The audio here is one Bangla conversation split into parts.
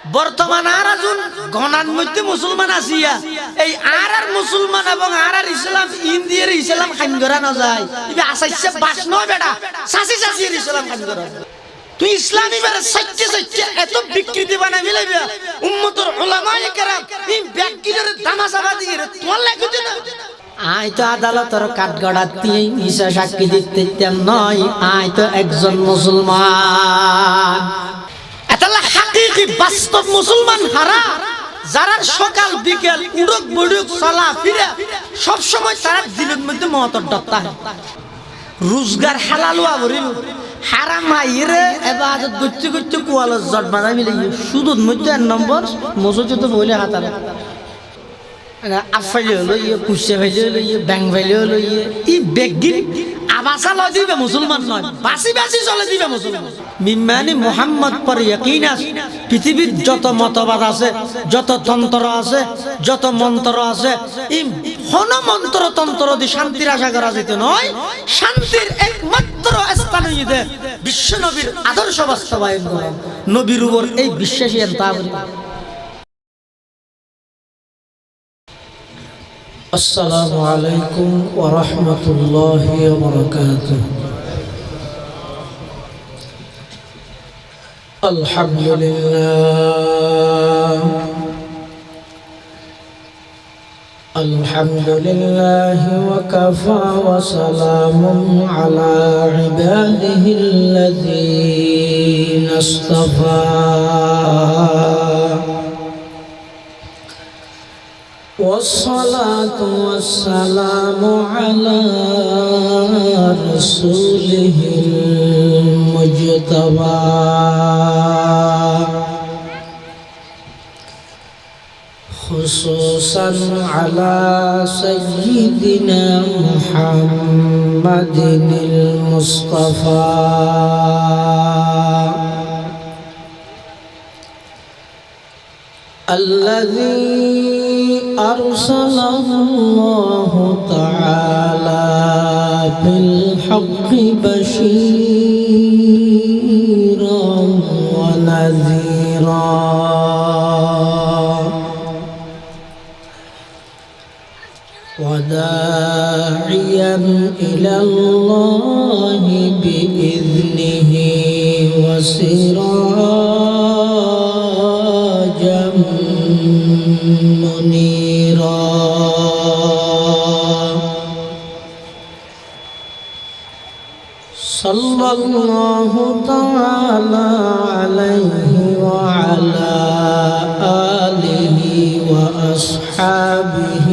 বর্তমান আর আজুন গণার মধ্যে মুসলমান আসিয়া এই আর মুসলমান এবং আর ইসলাম ইন্ডিয়ার ইসলাম খাইন করা না যায় ইবে আসাইছে বাস নয় বেটা সাসি সাসি ইসলাম খাইন করা তুই ইসলামী বারে সত্যি সত্যি এত বিকৃতি বানাবি লাগবে উম্মতের উলামায়ে কেরাম এই ব্যক্তিদের তামাশা দিয়ে তোর লাগছে না আই তো আদালতের কাঠগড়া দিয়ে ঈশা সাক্ষী দিতে নয় আই তো একজন মুসলমান এতলা হাকিকি বাস্তব মুসলমান হারা যারা সকাল বিকেল উড়ক বড়ুক চলা ফিরা সব সময় তারা দিনের মধ্যে মহতর দত্তা রোজগার হালাল হওয়া ভরিল হারাম আইরে ইবাদত করতে করতে কোয়াল জট বানাবি লাগি সুদুর মধ্যে এক নম্বর মসজিদ তো বলে হাতারে আফাইলে হলো ইয়ে কুশে ভাইলে হলো ইয়ে ব্যাং ভাইলে হলো ইয়ে ই বেগিন আবাসা লয় দিবে মুসলমান নয় বাসি বাসি চলে দিবে মুসলমান মিম্মানি মুহাম্মদ পর ইয়াকিন আছে পৃথিবীর যত মতবাদ আছে যত তন্ত্র আছে যত মন্ত্র আছে এই হন মন্ত্র তন্ত্র দি শান্তির আশা করা যেত নয় শান্তির একমাত্র স্থান হইতে বিশ্ব নবীর আদর্শ বাস্তবায়ন করে নবীর উপর এই বিশ্বাসী তাবরি السلام عليكم ورحمة الله وبركاته الحمد لله الحمد لله وكفى وسلام على عباده الذين اصطفى والصلاة والسلام على رسوله المجتبى خصوصا على سيدنا محمد المصطفى الذي أرسله الله تعالى بالحق بشيرا ونذيرا وداعيا إلى الله بإذنه وسراجا منيرا صلى الله تعالى عليه وعلى آله وأصحابه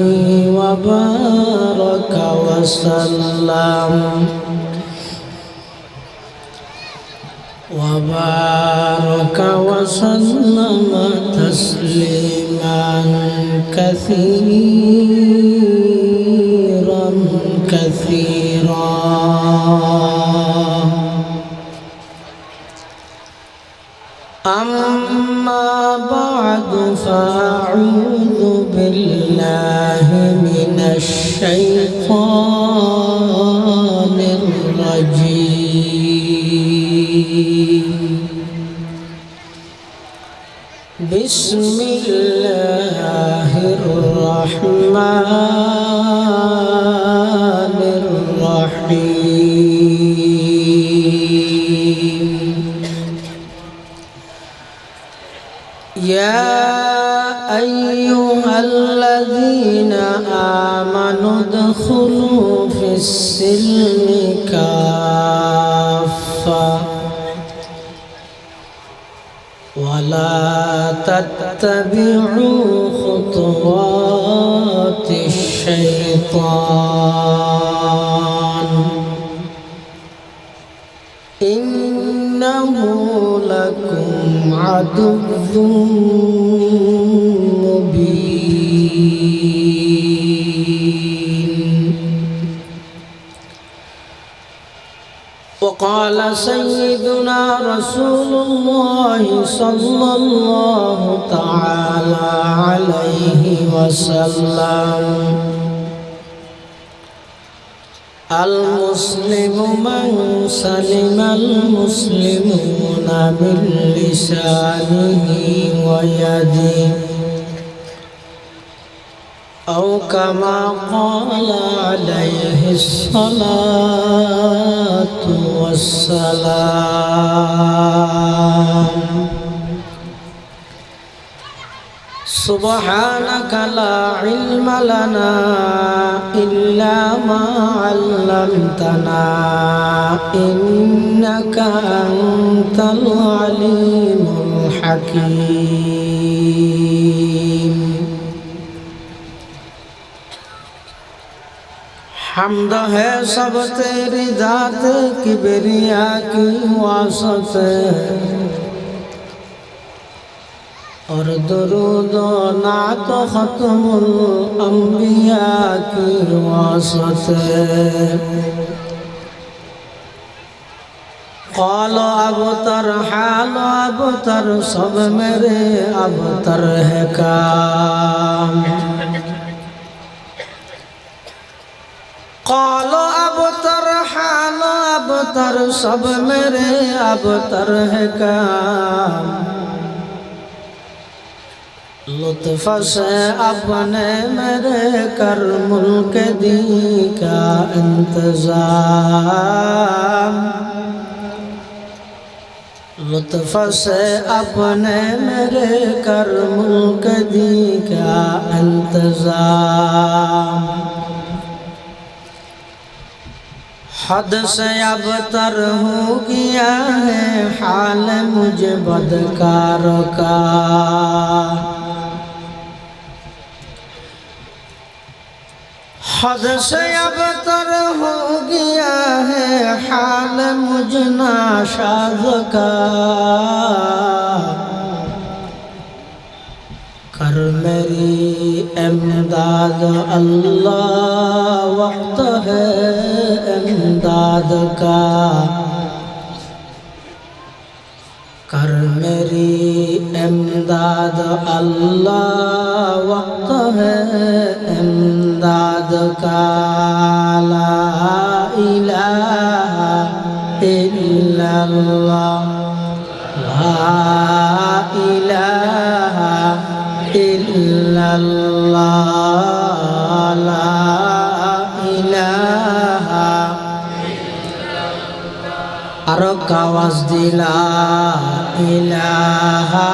وبارك وسلم تسليما كثيرا كثيرا أما بعد فأعوذ بالله من الشيطان الرجيم بسم الله الرحمن الرحيم يا أيها الذين آمنوا ادخلوا في السلم كافة ولا تتبعوا خطوات الشيطان إنه لكم عدو مبين وقال سيدنا رسول الله صلى الله تعالى عليه وسلم المسلم من سلم المسلمون من لسانه ويدي أو كما قال عليه الصلاة والسلام سبحانك لا علم لنا إلا ما علمتنا إنك أنت العليم الحكيم حمد ہے سب تیری ذات کبریا کی واسطے اور درود و نعت ختم الانبیاء کی واسطے قال ابتر حال ابتر سب میرے ابتر ہے کام قال ابتر حال ابتر سب میرے ابتر ہے کام لطف سے اپنے میرے کر ملک دی کا انتظام لطف سے اپنے میرے کر ملک دی کا انتظام حد سے ابتر ہو گیا ہے حال مجھے بدکار کا حد سے ابتر ہو گیا ہے حال مجھ ناشاد کا کر میری امداد اللہ وقت ہے امداد کا کر میری امداد اللہ وقت ہے امداد کا لا الہ الا اللہ لا الہ الا اللہ لا الہ আরক আওয়াজ দিলা ইলাহা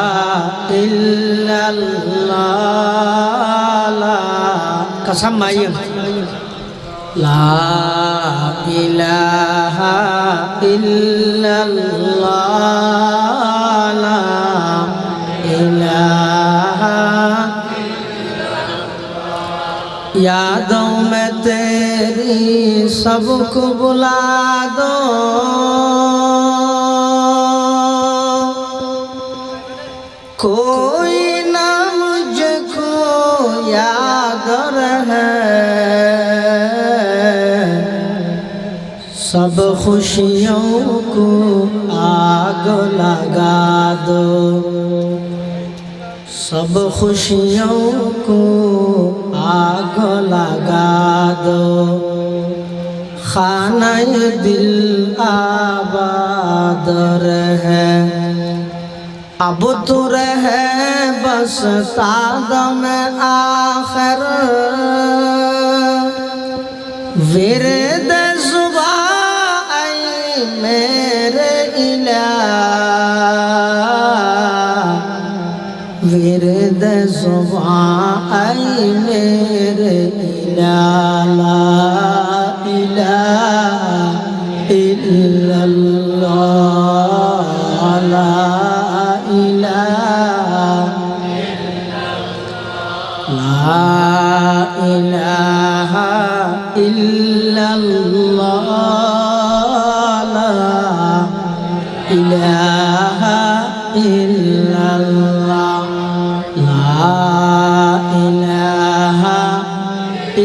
ইল্লাল্লাহ কসম মাইম লা ইলাহা ইল্লাল্লাহ লা ইলাহা यादों में तेरी सबको बुला दो कोई ना मुझको याद रहे सब खुशियों को आग लगा दो सब खुशियों को आग लगा दो खाना दिल आबाद रहे अब तो रहे बस तादम आखिर विरद ज़ुबान ऐ मेरे इलाह विरद ज़ुबान ऐ मेरे इलाह ला इलाहा इल्लल्लाह ला इलाहा इल्लल्लाह ला इलाहा इल्लल्लाह ला इलाहा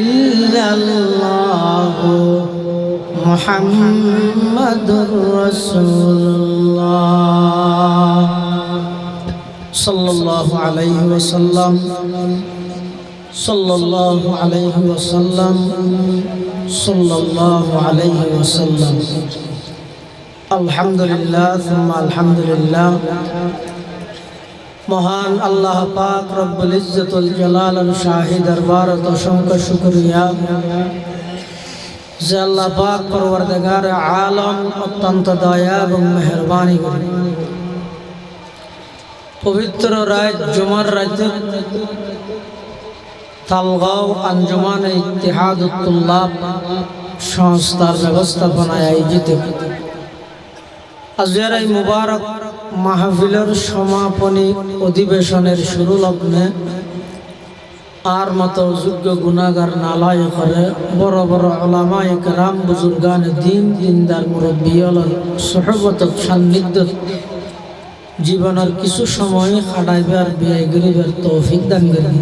इल्लल्लाह मुहम्मदुर रसूलुल्लाह सल्लल्लाहु अलैहि वसल्लम सल्लल्लाहु अलैहि वसल्लम सल्लल्लाहु अलैहि वसल्लम अल्हम्दुलिल्लाह सुम्मा अल्हम्दुलिल्लाह মহান আল্লাহ পাক রব্বুল ইজ্জতুল জালালের শাহী দরবারত অসংখ্য শুকরিয়া যে আল্লাহ পাক পরওয়ারদিগার আলম অত্যন্ত দয়া এবং মেহেরবানি করে পবিত্র রাত জুমার রাতে তালগাঁও আঞ্জুমান ইত্তেহাদুত তুল্লাব সংস্থার ব্যবস্থাপনায় আয়োজিত আজকের এই মুবারক মাহফিলের সমাপনী অধিবেশনের শুরু লগ্নে আর মতো যোগ্য গুণাগার নালায় করে বড় বড় ওলামা ইকরাম বুজুর্গান দিন দিনদার মুরব্বিয়লর সোহবত সান্নিধ্য জীবনের কিছু সময় খাটাইবার ব্যয় গরিবের তৌফিক দান করেন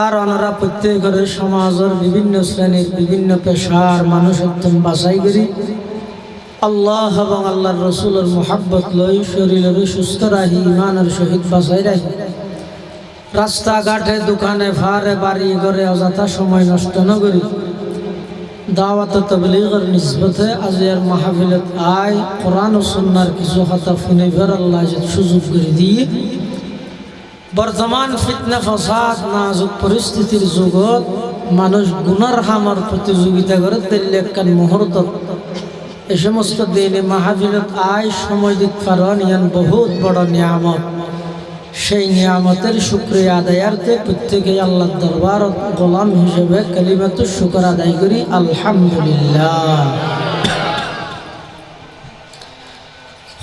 আর ওনারা প্রত্যেকের সমাজের বিভিন্ন শ্রেণীর বিভিন্ন পেশার মানুষ একদম বাছাই করি আল্লাহ এবং আল্লাহর রসুলের মোহাব্বত লই শরীরের সুস্থ রাখি ইমানের সহিত বাছাই রাখি রাস্তাঘাটে দোকানে ফারে বাড়ি ঘরে অযথা সময় নষ্ট ন করি দাওয়াত তাবলীগের নিসবতে আজকের মাহফিলত আয় কোরআন ও সুন্নাহর কিছু কথা শুনিবার আল্লাহ সুযোগ করে দিয়ে বর্তমান ফিতনা ফাসাদ নাজুক পরিস্থিতির যুগত মানুষ গুনার হামার প্রতিযোগিতা করে দিল্লি একখান মুহূর্ত এই সমস্ত দিনে মাহফিলত আয় সময় দিতে পারেন ইয়ান বহুত বড় নিয়ামত সেই নিয়ামতের শুকরিয়া আদায়ার্থে প্রত্যেকে আল্লাহর দরবারত গোলাম হিসেবে কালিমাতু শুকর আদায় করি আলহামদুলিল্লাহ।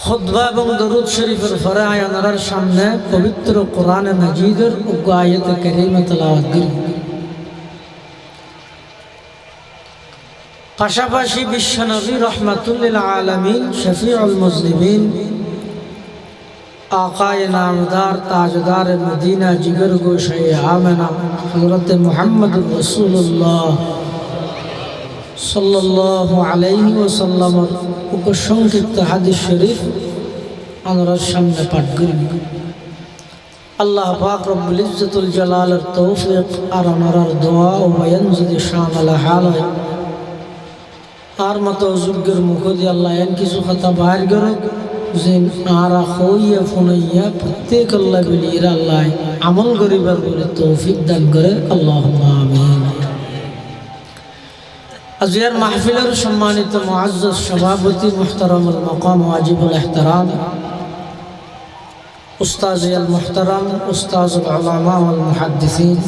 খুতবা এবং দরুদ শরীফের পরে আয়ানার সামনে পবিত্র কোরআন মাজিদের উগ্র আয়াত কারিমা তেলাওয়াত করি। পাশাপাশি বিশ্বনবী রহমাতুল্লিল আলামিন শফিউল মুজনিমিন आकाए नामदार ताजदार मदीना जिगर गोशे आमना हज़रत मुहम्मद रसूलुल्लाह सल्लल्लाहु अलैहि वसल्लम को संक्षिप्त हादिस शरीफ আমরা সামনে পাঠ করি। আল্লাহ পাক রব্বুল ইজ্জতুল জালালের তৌফিক আর আমার দোয়া ও বয়ান যদি শামিল হয় আর মতো যুগের মুখ দিয়ে আল্লাহ এন কিছু কথা বাইর করে যেন আরা হইয়া ফোনাইয়া প্রত্যেক আল্লাহ বলির আল্লাহ আমল করিবার বলে তৌফিক দান করে আল্লাহুম্মা আমিন। আজকের মাহফিলের সম্মানিত মুআজ্জাজ সভাপতি মুহতারামুল মাকাম ওয়াজিবুল ইহতিরাম উস্তাজ আল মুহতারাম উস্তাজুল উলামা ওয়াল মুহাদ্দিসিন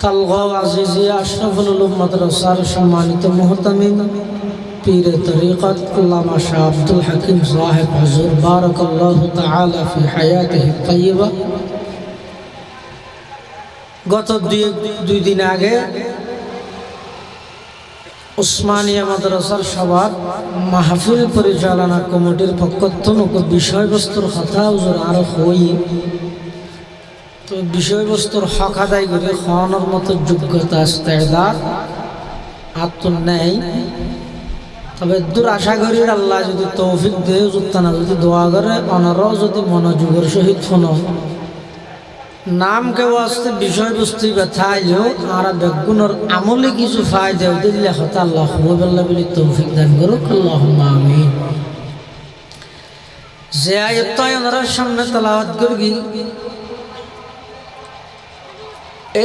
তালগাঁও আজিজিয়া আশরাফুল উলুম মাদ্রাসার সম্মানিত মুহতামিম পীর তরিকত আল্লামা শাহ আব্দুল হাকিম সাহেব হুজুর বারাকাল্লাহু তাআলা ফি হায়াতিহি তাইয়্যিবা। গত দুই দিন আগে উসমানিয়া মাদ্রাসার সভার মাহফিল পরিচালনা কমিটির পক্ষ থেকে বিষয়বস্তুর কথা হুজুর আরো হই তো বিষয়বস্তুর হক আদায় করে খাওয়ানোর মতো যোগ্যতা ইস্তেদাদ আত্ম নেই। তবে দূর আশা করি আল্লাহ যদি তৌফিক দেয় জুত্তানা যদি দোয়া করে অনারও যদি মনোযোগের সহিত শোনো নাম কেউ আসতে বিষয়বস্তু ব্যথাইলেও আর বেগুনের আমলে কিছু ফায়দা দিলে হতা আল্লাহ হুবুল্লাহ বলে তৌফিক দান করুক আল্লাহুম্মা আমিন। যে আয়াতটাই ওনার সামনে তেলাওয়াত করি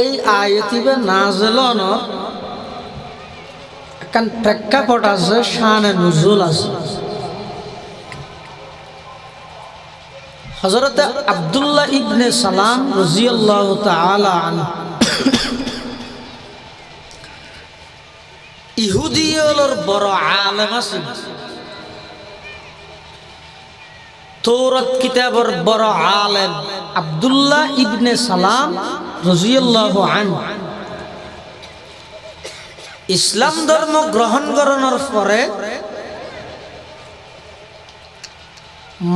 এই আয়াতিবে নাযিলন কান প্রেক্ষাপট আছে শানে নুজুল আছে। হযরত আব্দুল্লাহ ইবনে সালাম রাদিয়াল্লাহু তাআলা আনহু ইহুদিয়লর বড় আলেম আছে তৌরাত কিতাবের বড় আলেম আব্দুল্লাহ ইবনে সালাম রাদিয়াল্লাহু আনহু ইসলাম ধর্ম গ্রহণ করানোর পরে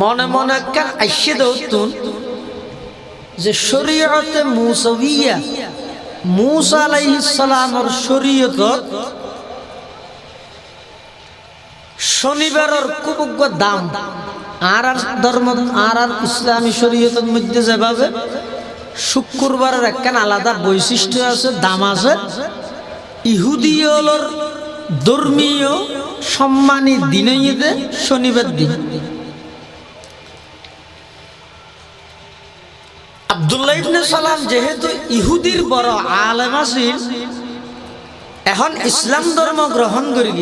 মনে মনে একটা আইসে দৌতুন যে শরীয়তে মুসাবিয়া মুসা আলাইহিস সালামের শরীয়ত শনিবারের খুব দাম আর ধর্ম আর ইসলামী শরীয়তের মধ্যে যেভাবে শুক্রবারের একখান আলাদা বৈশিষ্ট্য আছে দাম আছে ইহুদিয়লর ধর্মীয় সম্মানী দিনে শনিবার দিন আব্দুল্লাহ ইবনে সালাম যেহেতু ইহুদির বড় আলেম আছিল, এখন ইসলাম ধর্ম গ্রহণ করি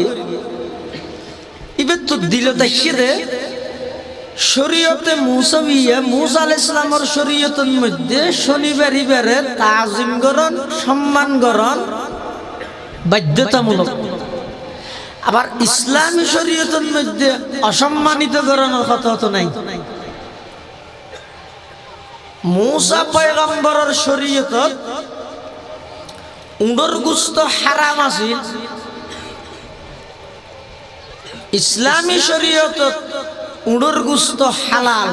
ইবে তো দিল দেখিয়ে দে শরীয়তে মুসাবিয়া মুসা আলাইহিস সালামের শরীয়তের মধ্যে শনিবার ইবারে তাজিম করণ সম্মান করণ বাধ্যতামূলক। আবার ইসলামী শরীয়তের মধ্যে অসম্মানিত করানোর কথা তো নাই। মুসা পয়গম্বরের শরীয়তত উঁডর গোশত হারাম আছিল, ইসলামী শরীয়তত উঁডর গোশত হালাল।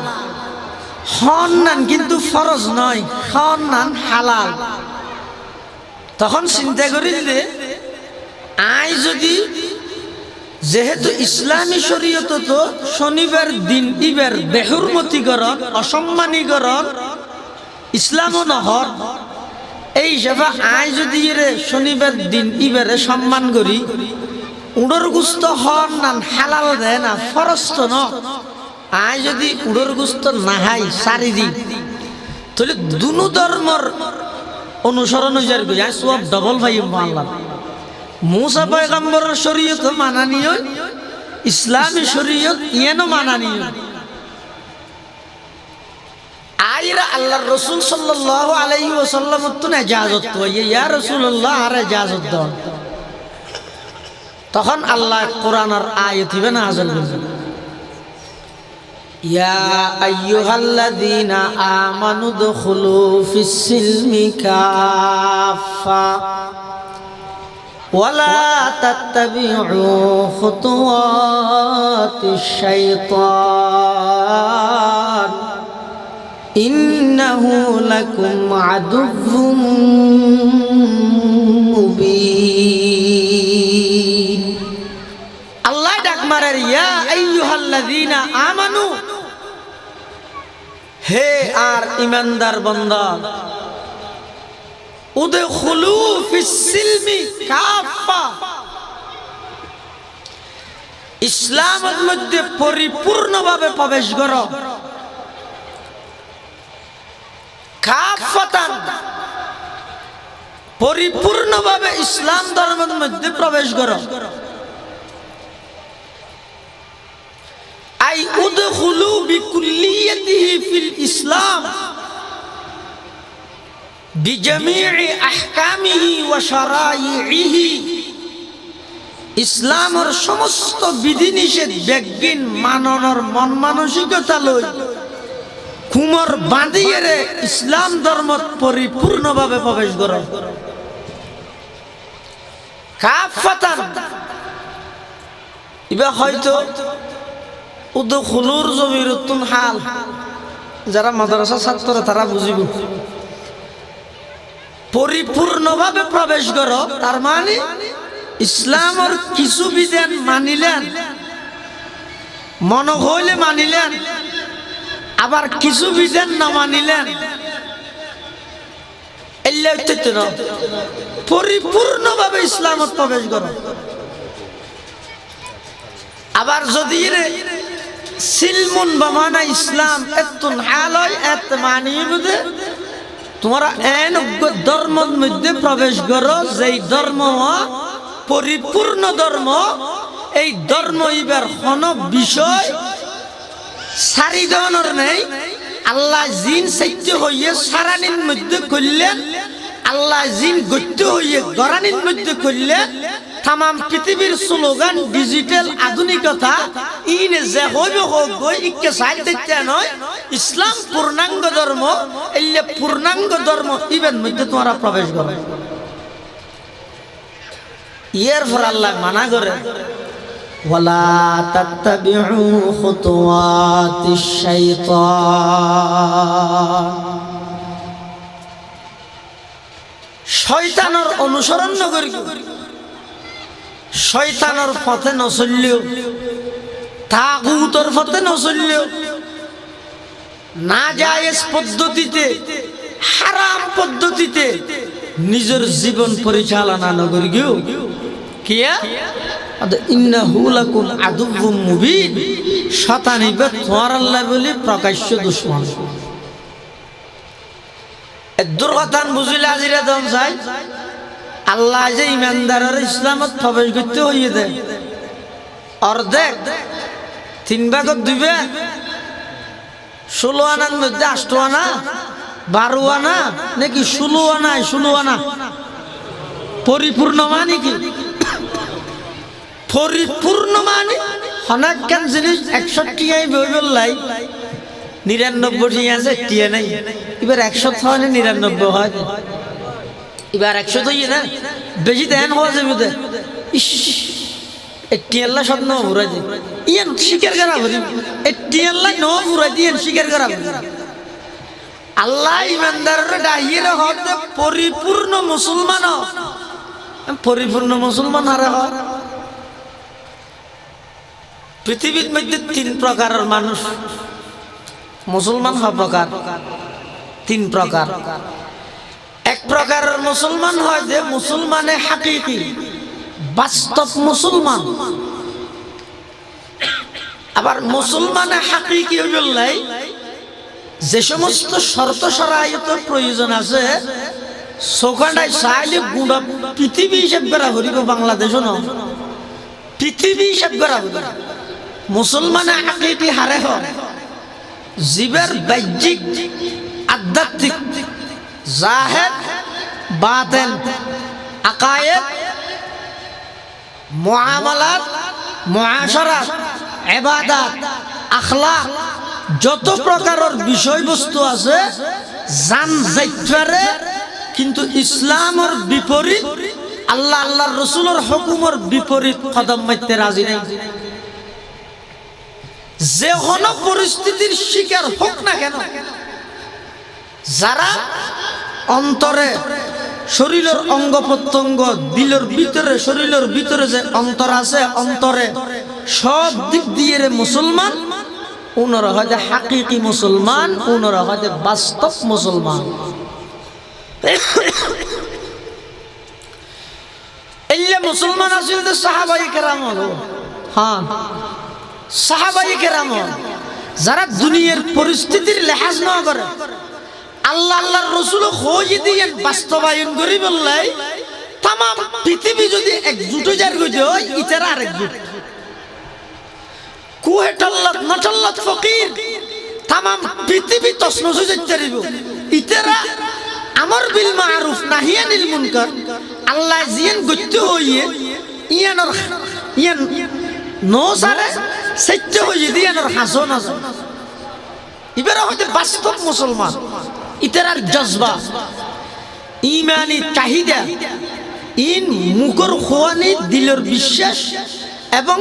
খাওয়ান কিন্তু ফরজ নয়, খাওয়ান হালাল। তখন চিন্তা করি দিলে আই যদি যেহেতু ইসলামী শরীয়তত শনিবার দিন ইবার বেহুরমতিকরণ অসম্মানীকরণ ইসলামও নহর, এই সেবা আই যদি এরে শনিবার দিন ইবারে সম্মান করি উড়োর গুস্ত হন না হালাল দেয় না ফরজ তো ন, আই যদি উড়োর গুস্ত নাহাই সারি দি তাহলে দুনো ধর্মর অনুসরণ হয়ে যাবে। সব ডবল ভাই মানলাম মুসা পয়গম্বরের শরীয়ত মানানীয়, ইসলামী শরীয়ত ইয়েনও মানানীয়। আইরা আল্লাহর রাসূল সাল্লাল্লাহু আলাইহি ওয়াসাল্লাম তো ইজাজত তো ইয়া রাসূলুল্লাহ আর ইজাজত দাও। তখন আল্লাহ কোরআনের আয়াত ইবে নাযিল করলেন, ইয়া আইয়ুহাল্লাযীনা আমানু দুখুলু ফিস সিলমি কাফা ওয়ালা তাত্তাবিউ খুতুওয়াতিশ শাইতান ইন্নাহু লাকুম আদুউম মুবিন। আল্লাহ ডাক মারে ইয়া আইয়ুহাল্লাযীনা আমানু, হে আর ঈমানদার বান্দা, উদখুলু ফিস সিলমি কাফা, ইসলামের মধ্যে পরিপূর্ণভাবে প্রবেশ করো। কাফাতান, পরিপূর্ণভাবে ইসলাম ধর্মের মধ্যে প্রবেশ করো। আই উদখুলু বিকুল্লিয়াতিহি ফিল ইসলাম বিজামিই আহকামিহি ওয়া শারাইইহি, ইসলামের সমস্ত বিধিনিষেধ বেগিন মাননের মন মানসিকতা লই কুমর বাঁধিয়ে রে ইসলাম ধর্ম পরিপূর্ণভাবে প্রবেশ করো। কাফাতান, ইবা হয়তো উদখুলুর জমিরতুন হাল, যারা মাদ্রাসা ছাত্র তারা বুঝিব। পরিপূর্ণভাবে প্রবেশ করো তার মানে ইসলামের কিছু বিধান মানিলেন, মন হইলে মানিলেন, আবার কিছু বিধান না মানিলেন। পরিপূর্ণভাবে ইসলামত প্রবেশ করো। আবার যদি সিলমুন বামানা ইসলাম এতুন হালয় এত মানিয়ে তোমরা এন ধর্মের মধ্যে প্রবেশ করো যেই ধর্ম পরিপূর্ণ ধর্ম, এই ধর্ম ইবার কোন বিষয় সারি ধরনের নেই। আল্লাহ জিন সাইত্য হইয়ে সারানির মধ্যে করলেন, আল্লাহ জিন গত্য হইয়ে গরানির মধ্যে করলেন। তাম পৃথিবীর স্লোগান ডিজিটাল আধুনিকতা ইনে যে হইবে হোক গই ইকে সাইড দিতে নয়, ইসলাম পূর্ণাঙ্গ ধর্ম, এই পূর্ণাঙ্গ ধর্ম ইবের মধ্যে তোমরা প্রবেশ করো। এর পর আল্লাহ মানা করে ওয়ালা তাত্তাবিউ খুতুওয়াতিশ শাইতান, শয়তানের অনুসরণ নকরি, শয়তানের পথে নচলিও, তাগুতের পথে নচলিও, নাজায়েজ পদ্ধতিতে হারাম পদ্ধতিতে নিজের জীবন পরিচালনা নকরি গিয়েও কিয়া ইন্নাহু লাকুম আদুউম মুবিন, শয়তান ইবে তোমার আল্লাহ বলি প্রকাশ্য দুশমন। দুর্ঘটনা বুঝিলে আজিরা দম চাই আল্লাহ যে ইমানদারের ইসলামত প্রবেশ করতে হইয়ে দেয় অর্ধেক 3 ভাগত 2 ভাগ 16 আনার মধ্যে 8 আনা 12 আনা নাকি 16 আনায় 16 আনা পরিপূর্ণ মানে কি পরিপূর্ণ মানে অনেক কেন জিনিস 61 আই বললাই 99 আছে টিয়া নাই এবার 100 হয় না 99 হয় এবার 100 তো ইয়ে না বেশি দেন হওয়া যাবে দে ইস টিয়াল্লা সব ন ঘুরাই দে ইয়ান শিকার করা বলি টিয়াল্লা ন ঘুরাই দিয়ে শিকার করা বলি আল্লাহ ইমানদারের ডাইয়ের হতে পরিপূর্ণ মুসলমান পরিপূর্ণ মুসলমান হারে হয় পৃথিবীর মধ্যে 3 প্রকারের মানুষ মুসলমান হয় প্রকার 3 প্রকার এক প্রকারের মুসলমান হয় যে মুসলমানে হাকিকি বাস্তব মুসলমান আবার মুসলমানে হাকিকি হইলাই যে সমস্ত শর্ত শরায়তের প্রয়োজন আছে সোখানটায় চাইলে গুড়া পৃথিবী হিসাব করা হরিব বাংলাদেশও ন পৃথিবী হিসাব করা হরিব মুসলমানে হাকিকি হারে হয় জীবের বাহ্যিক আধ্যাত্মিক জাহের বাতেন আকায়েদ মুআমালাত মুআশারাত ইবাদত আখলাক যত প্রকারের বিষয়বস্তু আছে জান যাইতারে কিন্তু ইসলামের বিপরীত আল্লাহ আল্লাহর রাসূলের হুকুমের বিপরীত কদম মারতে রাজি নাই যে কোনো পরিস্থিতির শিকার হোক না কেন যারা অন্তরে শরীরের অঙ্গ প্রত্যঙ্গ দিলের ভিতরে শরীরের ভিতরে যে অন্তর আছে অন্তরে সব দিক দিয়ে মুসলমান উনারা হয় হাকিকি মুসলমান উনারা হয় বাস্তব মুসলমান এই মুসলমান আসলে তো সাহাবায়ে কেরাম হলো হ্যাঁ সাহাবায়ে কেরাম যারা দুনিয়ার পরিস্থিতির লেহাজ না করে আল্লাহ আল্লাহর রাসূল হয়ে দিয়ে বাস্তবায়ন করি বললাই তাম পৃথিবী যদি একজুট হয়ে যায় ইতারা আরেকজুট কুহে টাল্লাত নাটাল্লাত ফকির তাম পৃথিবী তছনছ হয়ে যেতে পারিব ইতারা আমর বিল মারুফ নাহি আনিল মুনকার আল্লাহ জিয়ান গত্য হইয়ে ইয়ানর ইয়ান নো সারে সত্য হইয়ে দিয়ানর হাসন আছে ইবেরা হইতে বাস্তব মুসলমান ইতারার জজবা ইমানি চাহিদা ইন মুখর খোয়ানি দিলের বিশ্বাস এবং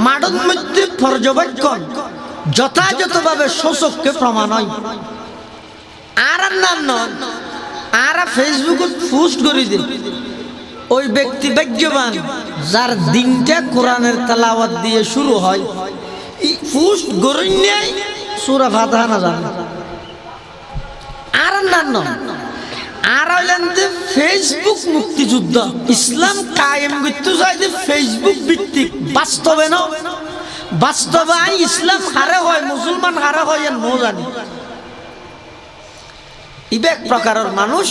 মাডন মধ্যে পর্যবেক্ষণ যথাযথভাবে শোষককে প্রমাণ হয় আর নাম আর ফেসবুকত পোস্ট করে দিন ওই ব্যক্তি ভাগ্যবান যার দিনটা কোরআনের তেলাওয়াত দিয়ে শুরু হয় পোস্ট গরই নেই সূরা ফাতিহা না জানে আর নাম আর হইলেন যে ফেসবুক মুক্তিযুদ্ধ ইসলাম কায়েম করতে চাই যে ফেসবুক ভিত্তিক বাস্তবে না বাস্তবে ইসলাম হারে হয় মুসলমান হারে হয় এর নো জানি ইবে এক প্রকারের মানুষ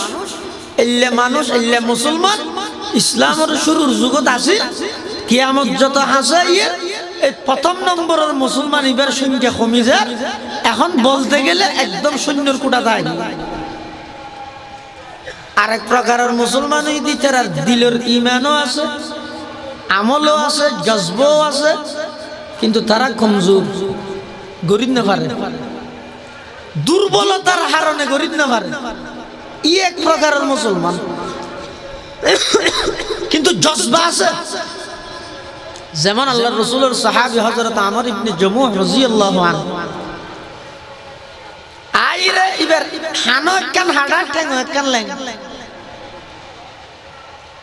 এল্লে মুসলমান ইসলামের শুরুর যুগত আছে কিয়ামত যত হাসে এই প্রথম নম্বরের মুসলমান ইবার সংখ্যা কমে যায় এখন বলতে গেলে একদম শূন্যর কোটা দেয় আরেক প্রকারের মুসলমান তার দিলের ইমানও আছে আমলও আছে জজবও আছে কিন্তু তারা কমজোর গরিব না পারে দুর্বলতার কারণে গরিব না পারে ই এক প্রকারের মুসলমান কিন্তু জজবা আছে যেমন আল্লাহর রাসূলের সাহাবী হযরত আমর ইবনে জামুহ রাদিয়াল্লাহু আনহু আইরে ইবার হানো কান হাড়া ঠ্যাং কান লেং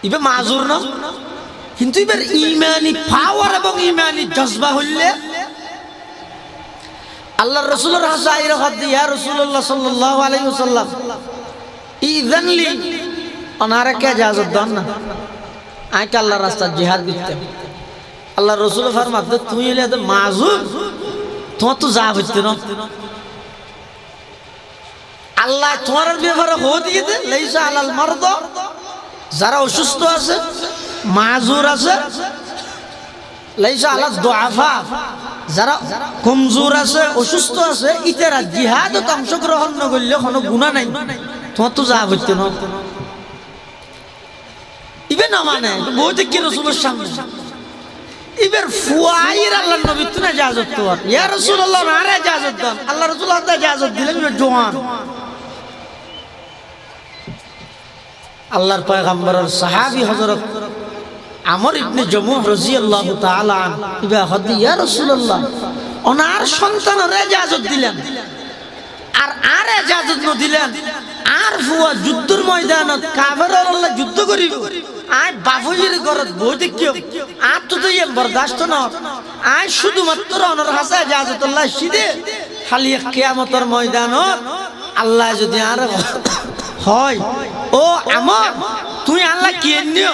ইবে মাজুর না কিন্তু ইবার ঈমানি পাওয়ার এবং ঈমানি জজবা হইলে আল্লাহর রাসূলের কাছে আইরে হদ ইয়া রাসূলুল্লাহ সাল্লাল্লাহু আলাইহি ওয়াসাল্লাম ইযানলি অনারে কে ইজাজত দেন না আইকে আল্লাহর রাস্তায় জিহাদ করতে আল্লাহর রাসূল ফরমাতে তুই এলে তো মাজুর তোমার তো যা হইতে না আল্লাহ তোমার ব্যাপারে হো দিয়েছে লাইসা আলাল মারদ, যারা অসুস্থ আছে মাজুর আছে, লাইসা আলাল দুআফা, যারা কমজোর আছে অসুস্থ আছে, ইতারা জিহাদত অংশগ্রহণ না করলে কোনো গুনাহ নাই। তোমার তো যা হইতে না ইবে না মানে বহুত কি রাসূলের সামনে ইবের ফুয়াইর আল্লাহর নবী তো না ইজাজত তো ইয়া রাসূলুল্লাহ না রে ইজাজত দেন, আল্লাহ রাসূল আল্লাহ ইজাজত দিলেন ইবে জওয়ান। আল্লাহর পয়গম্বরের সাহাবী হযরত আমর ইবনে জমুহ রাদিয়াল্লাহু তাআলা আনহু ইবা হদি ইয়া রাসূলুল্লাহ ওনার সন্তানরে ইজাজত দিলেন আর ইজাজত ন দিলেন, আর ফুয়া যুদ্ধের ময়দানত কাফেরর আল্লাহ যুদ্ধ করিব, আয় বাফুজির ঘরত বহুত কিও আর তো তো বরদাস্ত না, আয় শুধুমাত্র ওনার হাসা ইজাজতুল্লাহ সিদে খালি কিয়ামতের ময়দানত আল্লাহ যদি আর হয় ও আমর তুই আল্লাহ কি নিও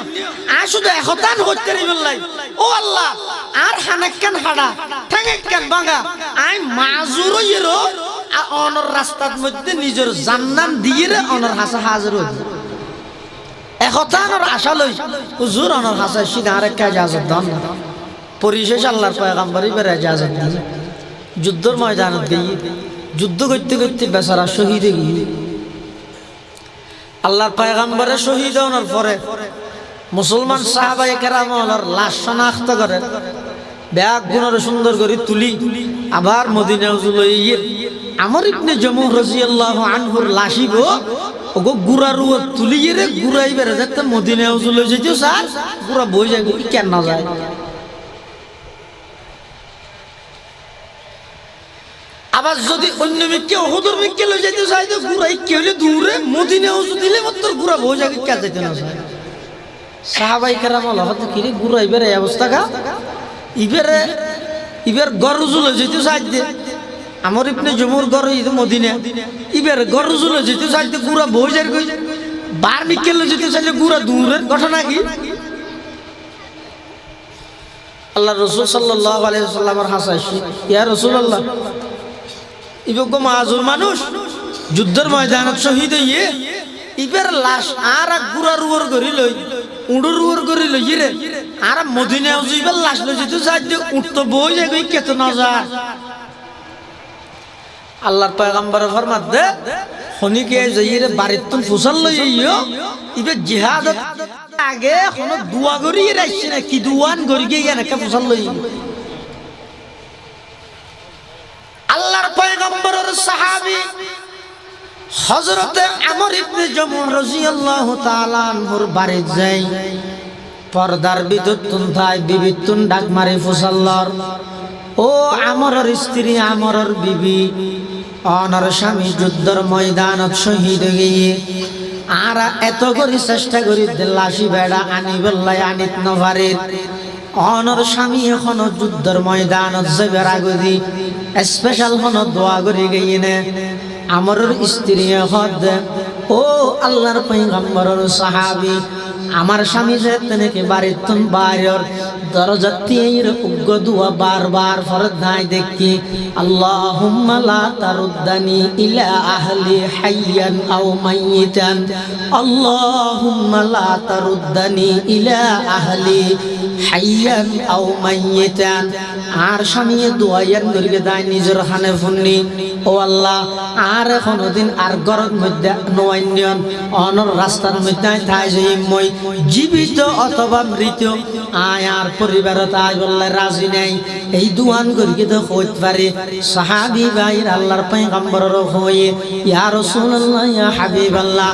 আর শুধু একতান হইতে রিবলাই ও আল্লাহ আর হানাক্কান হাড়া ঠ্যাঙ্গাক্কান ভাঙা আই মাজুর ইরো অনর রাস্তার মধ্যে নিজের জান্নাত দিয়ে রে অনর হাসা হাজির হই একতানোর আশা লই হুজুর অনর হাসা সিধা আর একটা ইজাজত দান না। পরিশেষ আল্লাহর পয়গম্বর ইবার ইজাজত দিয়ে যুদ্ধের ময়দানে দিয়ে যুদ্ধ করতে করতে বেচারা শহীদ হয়ে গিয়ে আল্লাহর পয়গম্বরের শহীদ হওয়ার পরে মুসলমান সাহাবায়ে কেরাম ওনার লাশ শনাক্ত করে ব্যাগ গুণরে সুন্দর করে তুলি আবার মদিনা উজুলইয়ে আমর ইবনে জমুহ রাদিয়াল্লাহু আনহুর লাশিব ওগো গুরারু তুলিয়ে রে গুরাইবে রে যাতে মদিনা উজুলই যেতেও স্যার গুরা বই যায় কেন না যায়। আবার যদি অন্য মিকে ওহুদুর মিকে লই যাইতে চাই তো গুরাই কি হইলে দূরে মদিনা উজু দিলে মাত্র গুরা বই যায় কে যাইতে না যায়। সাহাবায়ে কেরাম আল্লাহ তো কি রে গুরাইবে এই অবস্থা কা ইবের গরজুল যেতে চাইতে আমর ইবনে জমুর গর ইদ মদিনা ইবের গরজুল যেতে চাইতে গুরা বই যায় কই বার মিকে লই যেতে চাইলে গুরা দূরে ঘটনা কি। আল্লাহ রাসূল সাল্লাল্লাহু আলাইহি ওয়াসাল্লামের হাসাইছি ইয়া রাসূলুল্লাহ ইবগো মাজুর মানুষ যুদ্ধের ময়দানত শহীদ হইয়ে ইবের লাশ আর গুরার উপর করি লই উড়ুর উপর করি লই রে আর মদিনা ইবের লাশ লই যেতে চাইতে উঠতো বই যায় কই কেত না যায়। আল্লাহর পয়গম্বর ফরমাত দে খনিকে যাইরে বাড়িত তুন ফুসাল লই ইয়ো ইবে জিহাদত আগে কোনো দোয়া করি রাইছে না কি দুয়ান করি গিয়ে না কে ফুসাল লই। আল্লাহর পয়গম্বরের সাহাবী হযরত আমর ইবনে জমুহ রাদিয়াল্লাহু তাআলা আনহুর বাড়ি যাই পর্দার ভিতর তুন থাই বিবি তুন ডাক মারি ফুসাল্লার ও আমরের স্ত্রী আমরের বিবি অনর স্বামী যুদ্ধের ময়দানত শহীদ গিয়ে আর এত করে চেষ্টা করি লাশি বেড়া আনি বেল্লাই আনিত নভারে অনর স্বামী এখনো যুদ্ধের ময়দানত যাবে রাগদি স্পেশাল হন দোয়া করে গিয়ে নে আমরের স্ত্রী হদ ও আল্লাহর পয়গম্বরের সাহাবী আমার স্বামী যে তেনেকে বাড়ির তুন বাইরের দরজাতির উগ্র দুয়া বারবার ফরজ নাই দেখি আল্লাহুম্মা লা তারুদ্দানি ইলা আহলি হাইয়ান আও মাইয়িতান আল্লাহুম্মা লা তারুদ্দানি ইলা আহলি হাইয়ান আও মাইয়িতান। আর স্বামী দোয়াইয়ান গরিবে দায় নিজের খানে ফুন্নি ও আল্লাহ আর কোনদিন আর গরর মধ্যে নয়ন অনর রাস্তার মধ্যে থাই যাই মই জীবিত অথবা মৃত আয় আর পরিবারত আয় বললে রাজি নাই এই দুয়ান করিকে তো হইতে পারে। সাহাবী ভাইর আল্লাহর পয়গম্বরের হয়ে ইয়া রাসূলুল্লাহ ইয়া হাবিবাল্লাহ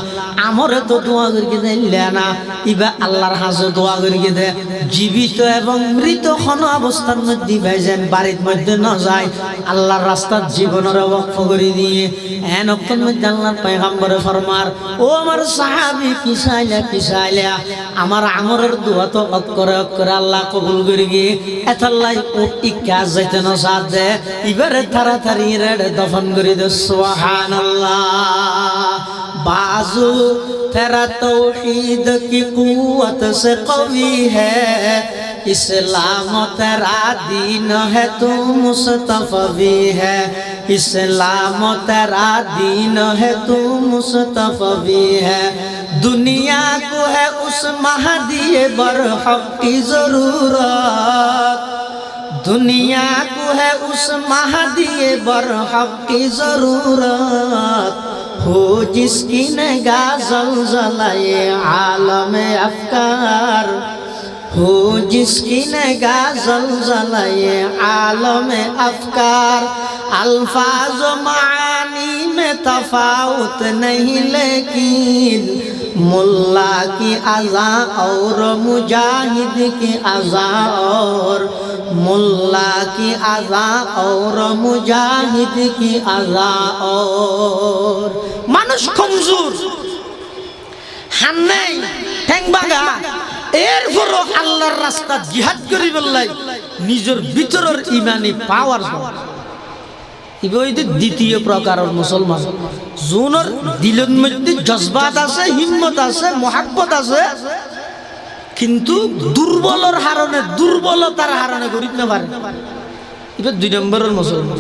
আমরে তো দোয়া করিকে দিলে না ইবা আল্লাহর হাজে দোয়া করিকে দে জীবিত এবং মৃত কোন অবস্থার মধ্যে ভাইজান বাড়ির মধ্যে না যায় আল্লাহর রাস্তার জীবনের ওয়াকফ করে দিয়ে এন অক্তর মধ্যে আল্লাহর পয়গম্বরে ফরমার ও আমার সাহাবী কি চাইলা আমার আমরের দোয়া তো অক্ষরে অক্ষরে আল্লাহ কবুল করে গিয়ে এতাল্লাই ও ইকাজ যাইতে না সাথ দে এবারে তাড়াতাড়ি রেড়ে দফন করে দে সুবহানাল্লাহ। बाजू तेरा तौहीद की कुव्वत से कवी है इस्लाम तेरा दीन है तू मुस्तफवी है इस्लाम तेरा दीन है तू मुस्तफा भी है दुनिया को है उस महदी बरहक की जरूरत दुनिया को है उस महदी बरहक की जरूरत हो जिसकी निगाह ज़लज़लाए आलम अफ़कार हो जिसकी निगाह ज़लज़लाए आलम अफ़कार अल्फाज़ मानी में तफ़ावुत नहीं लेकिन मुल्ला की अज़ा और मुजाहिद की अज़ा और मुल्ला की अज़ा और मुजाहिद की अज़ा और मानुष कमजोर हान्नै ঠ্যাংবাগা এরপরও আল্লাহর রাস্তা জিহাদ করি বললাই নিজের ভিতরের ইমানি পাওয়ার দ্বিতীয় প্রকারের মুসলমান জোনের দিলের মধ্যে জজবাত আছে হিম্মত আছে মহাব্বত আছে কিন্তু দুর্বলের হারণে দুর্বলতার হারণে গরিব না পারে এবার 2 নম্বরের মুসলমান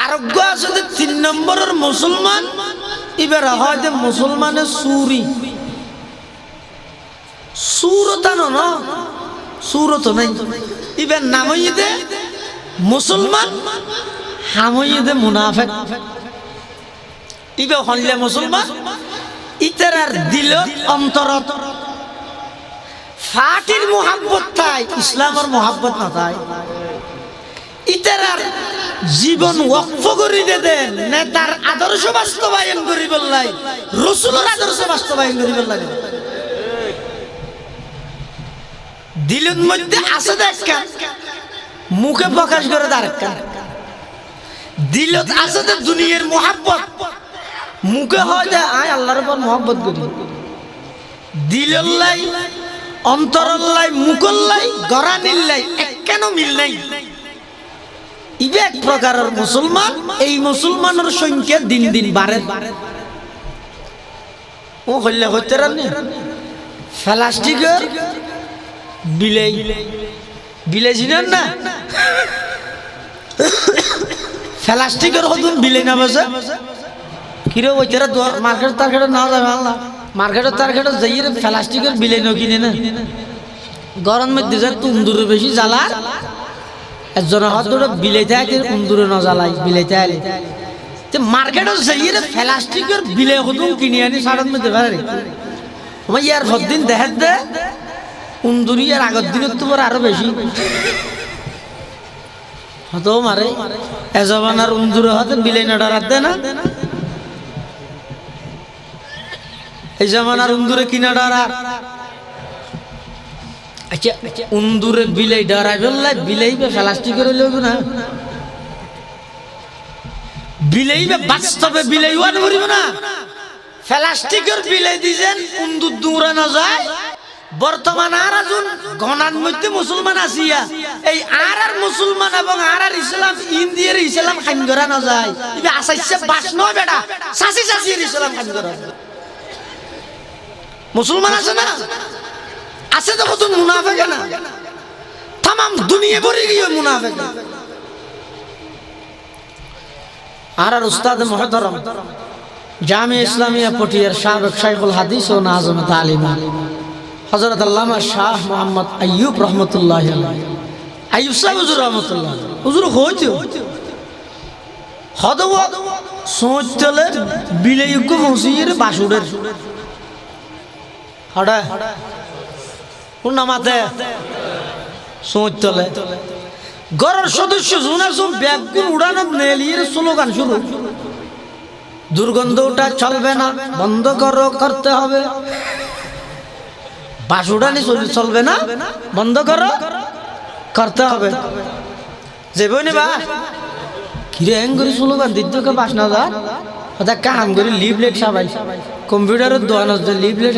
আরোগ্য আছে 3 নম্বরের মুসলমান এবার হয় যে মুসলমানের সুরি সুরতানো না সুরত নাই এবার নামইদে মুসলমান হামইদে মুনাফিক ইবে হইলে মুসলমান ইতারার দিল অন্তরত ফাটির মোহাব্বত তাই ইসলামের মোহাব্বত না তাই ইতারার জীবন ওয়াকফ করে দেন নেতার আদর্শ বাস্তবায়ন করি বললাই রাসূলের আদর্শ বাস্তবায়ন করি বললাই দিলের মধ্যে আছে দেখা মুখে প্রকাশ করে দাঁড়ান দিলত আছে যে দুনিয়ার মোহাব্বত মুখে হয় যে আয় আল্লাহর উপর মোহাব্বত করি দিলল্লাই অন্তরল্লাই মুখল্লাই গরানিল্লাই কেন মিল নাই ইবে এক প্রকারের মুসলমান এই মুসলমানের সংখ্যা দিন দিন বাড়ে ও হইলে হইতে রানি প্লাস্টিকের বিলাই বিলাই চিনেন না প্লাস্টিকের হতুন বিলাই না বসে কিরে ওইটারা মার্কেট টার্কেটে না যাবে আল্লাহ মার্কেটের টার্কেটে যাইয়ে প্লাস্টিকের বিলাই ন কিনে না গরম মধ্যে যায় তুন্দুরে বেশি জ্বালা একজন হয়তো বিলাই থাকে তুন্দুরে না জ্বালাই বিলাই থাকে মার্কেটে যাইয়ে প্লাস্টিকের বিলাই হতুন কিনে আনি সাড়ন মধ্যে পারে আমার ইয়ার ভদ্দিন দেখার দে উন্দুরি আর আগের দিনের তো আরো বেশি হতো মারে এজবানার উন্দুরে হাতে বিলাই না ডরাত দেয় না এই জামানার উন্দুরে কিনা ডরা আচ্ছা উন্দুরে বিলাই ডরাই বললাই বিলাইবে প্লাস্টিকের লইব না বিলাইবে বাস্তবে বিলাই ওয়ান করিব না প্লাস্টিকের বিলাই দিছেন উন্দুর দৌড়া না যায় বর্তমান আর আজুন গণার মধ্যে মুসলমান আসিয়া এই আর মুসলমান এবং আর ইসলাম ইন্ডিয়ার ইসলাম খাইন করা না যায় ইবে আসাইছে বাস নয় বেটা সাসি সাসির ইসলাম খাইন করা মুসলমান আছে না আছে তো কত মুনাফিক না तमाम দুনিয়া ভরে গিয়ে মুনাফিক আর উস্তাদ মুহতারাম জামিয়া ইসলামিয়া পটিয়ার সাবেক শাইখুল হাদিস ও নাজম তালিম হযরত আল্লামা শাহ মোহাম্মদ আইয়ুব রহমাতুল্লাহি আলাইহি আইয়ুব সাহেব হুজুর রহমাতুল্লাহ হুজুর হইতো হদওয়া সোচলে বিলেয়ুক মসজিদের বাসুরের হড়া কোন নামাতে সোচলে ঘরের সদস্য জুনাসুম ব্যাগগুলো উড়ানো নেলিয়ে স্লোগান শুরু দুর্গন্ধটা চলবে না বন্ধ করো করতে হবে বাস উড়ানি চলবে না বন্ধ করো করতে হবে যে বইনি বা কিরে হ্যাং করে স্লোগান দিতে বাস না যা ওটা কাম করে লিভলেট সবাই কম্পিউটারের দোয়ান হচ্ছে লিভলেট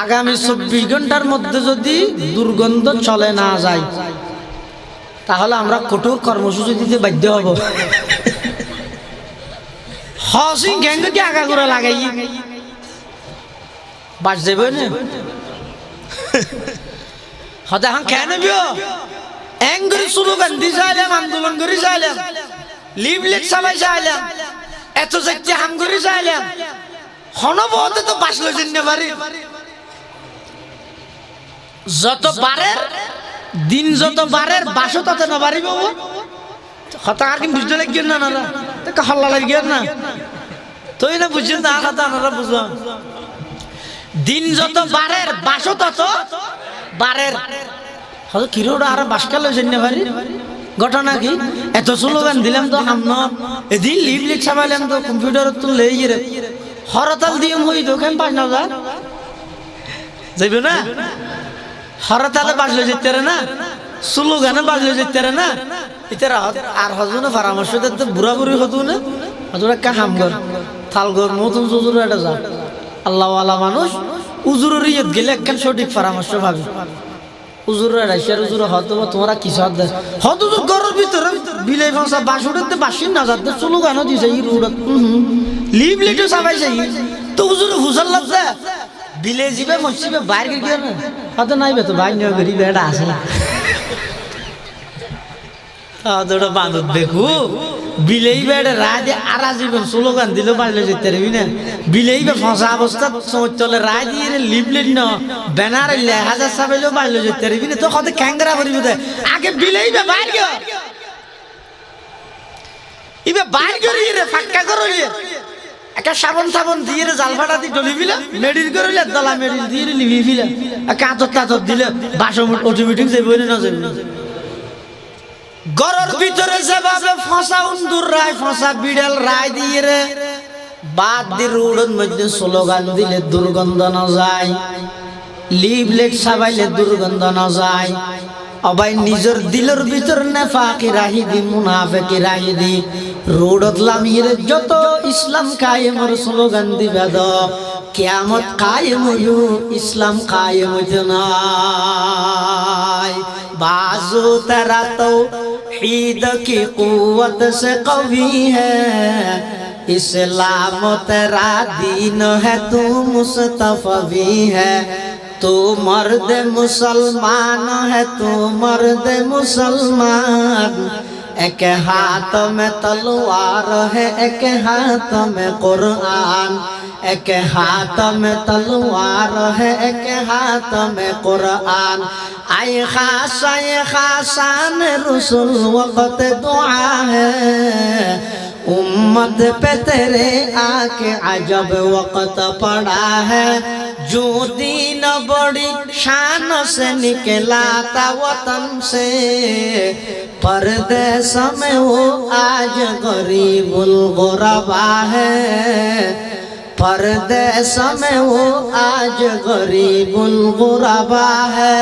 আগামী 24 ঘন্টার মধ্যে যদি দুর্গন্ধ চলে না যায় তাহলে আমরা কঠোর কর্মসূচি দিতে বাধ্য হব হাউসিং গ্যাংকে আগা করে লাগাই বাস যাবে না হতে এখন কেন বিও এং করে স্লোগান দিয়ে চাইলাম আন্দোলন করে চাইলাম লিভলেট সবাই চাইলাম এত যাচ্ছে হাম করে চাইলাম হনবতে তো বাস লইছেন না পারি যত বারের দিন যত বারের বাসও তত না পারিব হতা আর কি বুঝতে লাগবেন না নারা তো হল্লা লাগবেন না তুই না বুঝছেন না কথা নারা বুঝলাম দিন যত বারের বাসও তত বারের হয়তো কিরোড়া আর বাসকা লইছেন না পারি ঘটনা কি এত স্লোগান দিলাম তো হামন এদিন লিভলেট ছাপাইলাম তো কম্পিউটারত তো লেই রে হরতাল দিয়ে হই তো কেন ৫,০০০ যাইব না হরতালে বাজলে যেতে না স্লোগানে বাজলে যেতে না ইতারা আর হজনে পরামর্শ দিতে বুড়া বুড়ি হতো না হজুর একটা হামগর থালগর মতন জুজুর এটা যা আল্লাহওয়ালা মানুষ উজুরের ইয়ত গেলে একখান সঠিক পরামর্শ পাবে উজুর রাইশার উজুর হতো তোমরা কিছু হাত দেয় হতো তো ঘরের ভিতরে বিলাই ফাঁসা বাস উঠে বাসিন না যাতে স্লোগানও দিছে ই রুড়ত লিভলেটও ছাপাইছে তো উজুর হুসাল লাগছে বিলে যাবে মসজিবে বাইরে গিয়ে না হয়তো নাইবে তো বাইর নিয়ে গরিব এটা আসে তোটা বাঁধত দেখু বিলেই বেড়ে রায় দিয়ে আরা জীবন স্লোগান দিল বাড়লে যেতে পারবি না বিলেই বে ফসা অবস্থা সময় চলে রায় দিয়ে লিভলেট ন ব্যানার হাজার সাবেলেও বাড়লে যেতে পারবি না তো কত ক্যাংরা করিব আগে বিলেই বে বাইর গিয়ে ইবে বাইর করি রে ফাক্কা করলি একটা সাবন সাবন দিয়ে জাল ফাটা দিয়ে ডলি ফিলা মেডিল করলে দলা মেডিল দিয়ে লিভি ফিলা কাঁচর টাচর দিলে বাসন অটোমেটিক যাইব না যাইব ঘরের ভিতরে যেভাবে ফসা উন্দুর রায় ফসা বিড়াল রায় দিয়ে রে বাদ দিয়ে রোডের মধ্যে স্লোগান দিলে দুর্গন্ধ না যায় লিভলেট ছাপাইলে দুর্গন্ধ না যায় অবাই নিজের দিলের ভিতর নেফাকি রাহি দি মুনাফিকি রাহি দি রোডত লামিয়ে যত ইসলাম কায়েমের স্লোগান দিবে দ কিয়ামত কায়েম হইও ইসলাম কায়েম হইতে নাই बाजू तेरा तो ईद की कुव्वत से कवी है इस्लाम तेरा दीन है तू मुस्तफवी है तू मर्द मुसलमान है तू मर्द मुसलमान एक हाथ में तलवार है एक हाथ में कुरान एक हाथ में तलवार है एक हाथ में कुरान आए खासान रसूल वक़्त दुआ है उम्मत पे तेरे आके अजब वक़्त पड़ा है जो दीन बड़ी शान से निकला था वतन से परदेस में वो आज गरीबुल गुरबा है परदेस में वो आज गरीबुल गुरबा है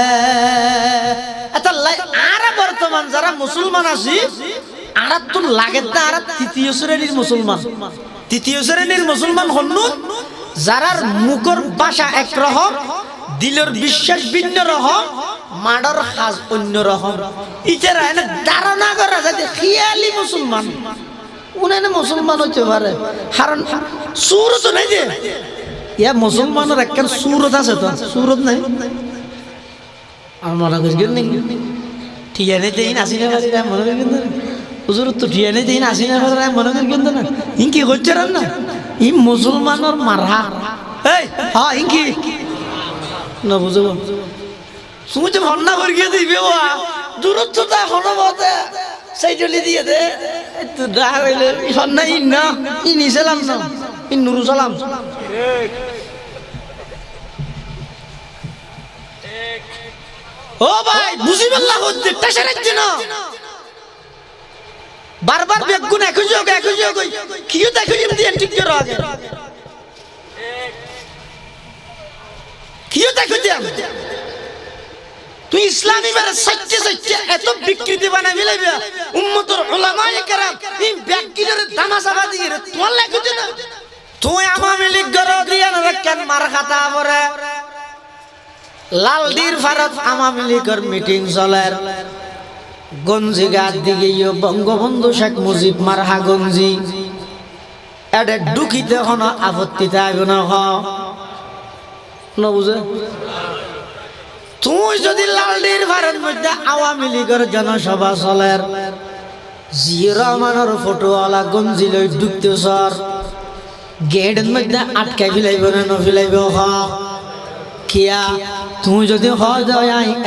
आरा बर्तमान जरा मुसलमान आছি आरा तो লাগে না आरा তৃতীয় শ্রেণীর মুসলমান হন্নু যারার মুখর ভাষা এক রকম দিলের বিশ্বাস ভিন্ন রকম মাডর খাস অন্য রকম ইতারা এনে ধারণা করা যায় খেয়ালি মুসলমান উনানে মুসলমান হতে পারে কারণ সুরত নাই যে ইয়া মুসলমানের একটা সুরত আছে তো সুরত নাই আমরা কইছেন নি ঠিয়ানে দেই আসিনা পারি না মনে করেন না হুজুর তো ঠিয়ানে দেই আসিনা পারি না মনে করেন না ইনকি হচ্ছেন না ই মুসলমানের মারা এই হ্যাঁ ইনকি না বুঝবো সুমুচে ভন্না করে গিয়ে দিবে ওয়া দূরত্বটা হলো বতে সেই জলি দিয়ে দে তো দা হইলে ভন্না ইন না ইনি সালাম না ইন নুরু সালাম ঠিক ও ভাই মুসিবল্লাহ হচ্ছে টেশারের জন্য বারবার বেগুন একই যোগ কিও দেখো দিয়ে ঠিক করো আগে কিও দেখো দিয়ে তুই ইসলামী বারে সত্যি এত বিকৃতি বানাবি লাইবা উম্মতের উলামায়ে কেরাম এই ব্যক্তিদের তামাশা দিয়ে তোর লাগছে না তুই আওয়ামী লীগ গর দিয়া না কেন মার খাতা পরে লালদির ভারত আওয়ামী লীগের মিটিং চলের গঞ্জি গাত দিকে বঙ্গবন্ধু শেখ মুজিব মারহা গঞ্জি এডে ঢুকিতে কোনো আপত্তি থাকবে না বুঝে তুই যদি লালদির ভারত মধ্যে আওয়ামী লীগের জনসভা চলের জিয়া রহমানের ফটোওয়ালা গঞ্জি লই ঢুকতে স্যার গেটের মধ্যে আটকাই ফেলাইব না নফিলাইব হ কিয়া তুমি যদি হয়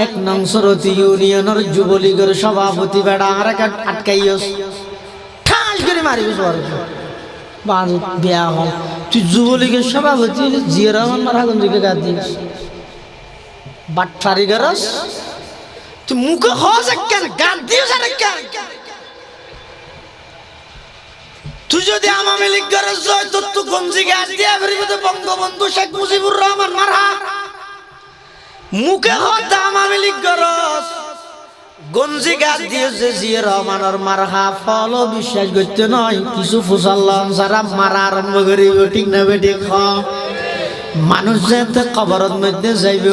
এক নং সরতি ইউনিয়নের যুবলীগের সভাপতি বেড়া আর আটকাইস ঠাস করে মারিব সবার বাজ বিয়া হল তুই যুবলীগের সভাপতি জিয়া রহমান মারা গঞ্জিকে গাদ দিস বাটফারি গরস তুই মুখে হস কেন গাদ দিস আর কেন তুই যদি আওয়ামী লীগ গরস জয় তো তুই গঞ্জি গাদ দিয়া ফিরবি তো বঙ্গবন্ধু শেখ মুজিবুর রহমান মারা মুখে হত আওয়ামী লীগ গরস গঞ্জি গাদ দিয়ে যে জিয়া রহমানের মারহা ফল বিশ্বাস করতে নয় কিছু ফুসাল্লাম সারা মারা আরম্ভ করিব ঠিক না বেটি খ মানুষ যেতে কবরের মধ্যে যাইব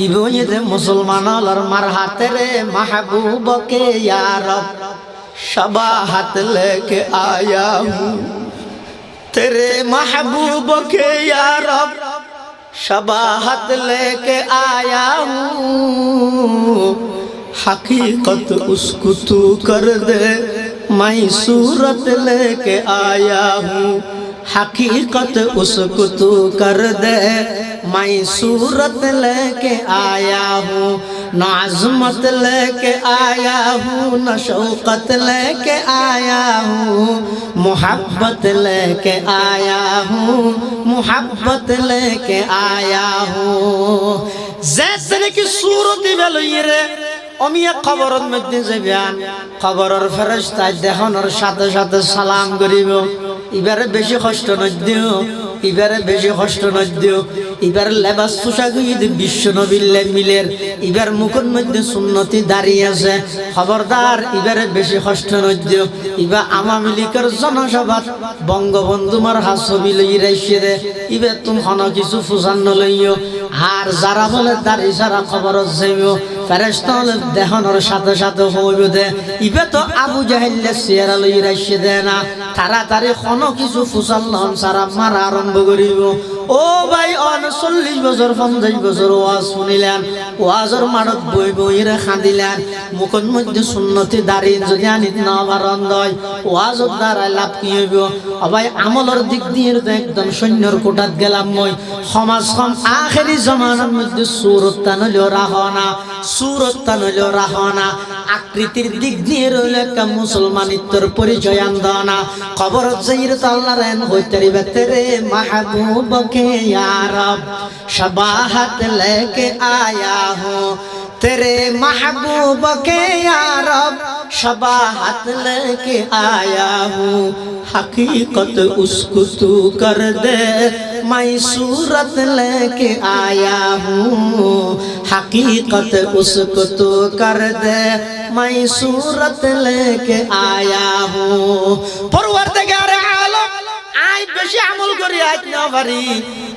ইবইতে মুসলমান হলার মারহা তেরে মাহবুবকে ইয়া রব शबा हाथ लेके आया हूँ तेरे महबूब के या रब शबा हाथ लेके आया हूँ हकीकत उसको तू कर दे मैं सूरत लेके आया हूँ हकीकत उसको तू कर दे मैं सूरत लेके आया हूँ न अज़मत लेके आया हूँ न शौकत लेके आया हूँ मोहब्बत लेके आया हूँ मोहब्बत लेके आया हूँ जैसे की सूरत बेलुई रे অমিয়া কবরের মধ্যে যাবেন কবরের ফেরেশতা দেহনের সাথে সাথে সালাম করিব এবারে বেশি কষ্ট নদিও এবারে বেশি কষ্ট নদিও এবারে লেবাস পোশাক যদি বিশ্ব নবীর মিলের এবার মুখের মধ্যে সুন্নতি দাঁড়িয়ে আছে খবরদার এবারে বেশি কষ্ট নদিও এবার আওয়ামী লীগের জনসভা বঙ্গবন্ধু মার হাসবি লই রাইছে রে এবার তুমি হন কিছু ফুসান্ন লইও আর যারা বলে দাঁড়ি সারা খবরত যাইও ফেরেশতা দেহনের সাথে সাথে হইব দে ইবে তো আবু জাহেল চেহারা লই রাইছে দে না তাড়াতাড়ি কোনো কিছু ফুসাল্লাম সারা মারা আরম্ভ করিব ও ভাই 39 বছর 50 বছর ওয়াজ শুনিলেন ওয়াজের মাঠত বই বইরে খাঁদিলেন মুখের মধ্যে সুন্নতি দাড়ি যদি আনিত না পারন দয় ওয়াজত দ্বারা লাভ কি হইব ভাই আমলের দিক দিয়ে তো একদম সৈন্যর কোটাত গেলাম মই সমাজ আখেরি জমানার মধ্যে সুরত টানলেও রাহনা সুরত টানলেও রাহনা আকৃতির দিক দিয়ে রইল একটা মুসলমানিত্বর পরিচয় আন্দনা খবরত যাইর তো আল্লাহ রেন হইতারি বেতেরে মাহবুব के या रब शबाहत लेके आया हूँ तेरे महबूब के या रब शबाहत लेके आया हूँ हकीकत उसको तू कर दे मैं सूरत लेके आया हूँ हकीकत उसको तू कर दे मैं सूरत लेके आया हूँ परवरदिगार आलम আই বেশি আমল করি আজ না পারি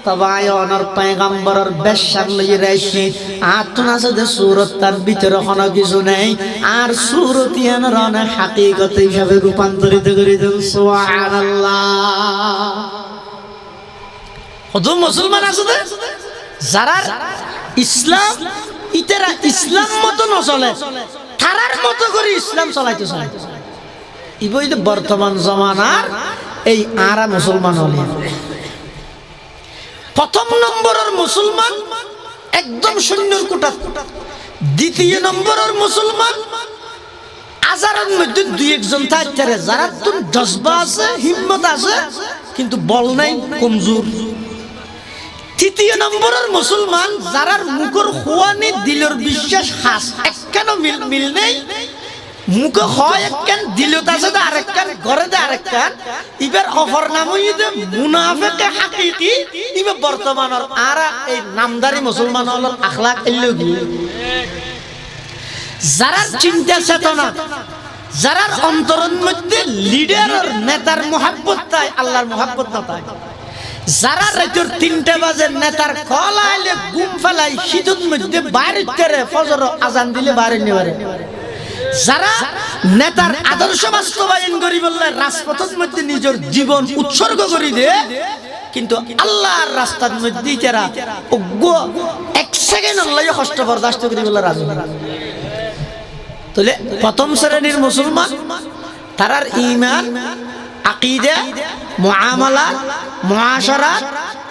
তবে অনর পয়গম্বরের বেশার লই রাইছি আতুন আছে যে সুরত তার ভিতরে কোনো কিছু নেই আর সুরতিয়ান রনে হাকিকত হিসাবে রূপান্তরিত করে দেন সুবহানাল্লাহ কত মুসলমান আছে যারা ইসলাম ইতারা ইসলাম মতো না চলে তারার মতো করে ইসলাম চালাইতে ইবই তো বর্তমান জমানার এই আরা মুসলমান হলে প্রথম নম্বরের মুসলমান একদম সৈন্যর কোটা দ্বিতীয় নম্বরের মুসলমান হাজারের মধ্যে দুই একজন থাকতে যারা তোর জজবা আছে হিম্মত আছে কিন্তু বল নাই কমজোর তৃতীয় নম্বরের মুসলমান যারার মুখের খোয়ানি দিলের বিশ্বাস হাস একখানো মিল নেই মুখে হয় একখান দিলত আছে তো আরেকখান ঘরে দে আরেকখান এবার অফর নাম হইতে মুনাফিক হাকিকি এবার বর্তমানের আর এই নামদারি মুসলমান হলোর আখলাক এলো কি যারা চিন্তা চেতনা যারার অন্তরের মধ্যে লিডারের নেতার মোহাব্বত তাই আল্লাহর মোহাব্বত না তাই যারা রাতের 3টা বাজে নেতার কল আইলে ঘুম ফেলাই শীতের মধ্যে বাইরে করে ফজর আজান দিলে বাইরে নেওয়ারে যারা নেতার আদর্শ বাস্তবায়ন করি বললে রাজপথের মধ্যে নিজের জীবন উৎসর্গ করে দে কিন্তু আল্লাহর রাস্তার মধ্যে যারা এক সেকেন্ড আল্লাহ কষ্ট বরদাস্ত করি বলে রাজি তাহলে প্রথম শ্রেণীর মুসলমান তারার ঈমান, আকীদা, মুআমালাত, মুআশারাত,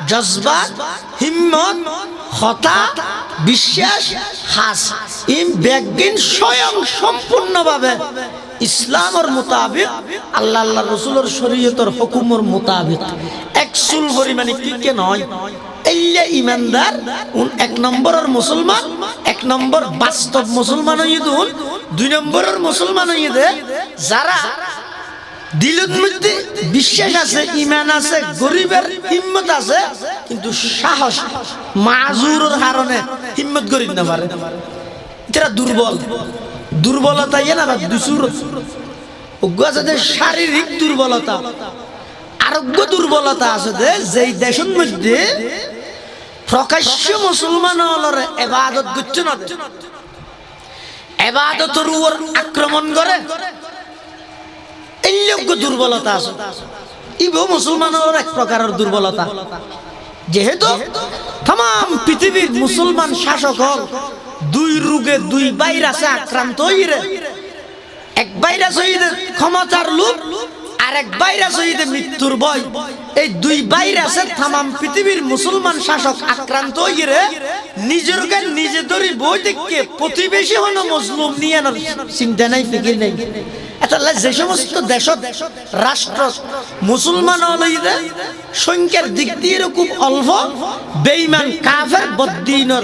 জজবাত, হিম্মত, খতা, বিশ্বাস, হাস ইম বেগিন স্বয়ং সম্পূর্ণভাবে ইসলামের মোতাবেক আল্লাহ আল্লাহ রসুলের শরীয়তের হুকুমের মোতাবেক একচুল পরিমাণে কি নয় এইলে ইমানদার এক নম্বরের মুসলমান, এক নম্বর বাস্তব মুসলমান হইয়ে দুন, দুই নম্বরের মুসলমান হইয়ে দে যারা দিলের মধ্যে বিশ্বাস আছে, ঈমান আছে, গরিবের হিম্মত আছে, কিন্তু সাহস মাজুরের কারণে হিম্মত করিতে না পারে, এরা দুর্বল। দুর্বলতা ইয়ে না বা দুসুর আছে শারীরিক দুর্বলতা, আরোগ্য দুর্বলতা আছে যেই দেশের মধ্যে প্রকাশ্য মুসলমান হলরে এবাদত করছে না, এবাদতের উপর আক্রমণ করে, এই লোক দুর্বলতা আছে। ইবো মুসলমানের এক প্রকারের দুর্বলতা, যেহেতু তাম পৃথিবীর মুসলমান শাসক দুই রোগে দুই ভাইরাসে আক্রান্ত হইরে, এক ভাইরাস হইতে ক্ষমতার লোভ আর এক ভাইরাস হইতে মৃত্যুর ভয়। এই দুই ভাইরাসে তাম পৃথিবীর মুসলমান শাসক আক্রান্ত হইরে নিজেরকে নিজে ধরি বই দেখে প্রতিবেশী হন মজলুম নিয়ে চিন্তা নাই, ফিকির নাই। যে সমস্ত দেশ রাষ্ট্র মুসলমান সংখ্যার দিক দিয়ে খুব অল্প, বেঈমান কাফের বদ্দিনের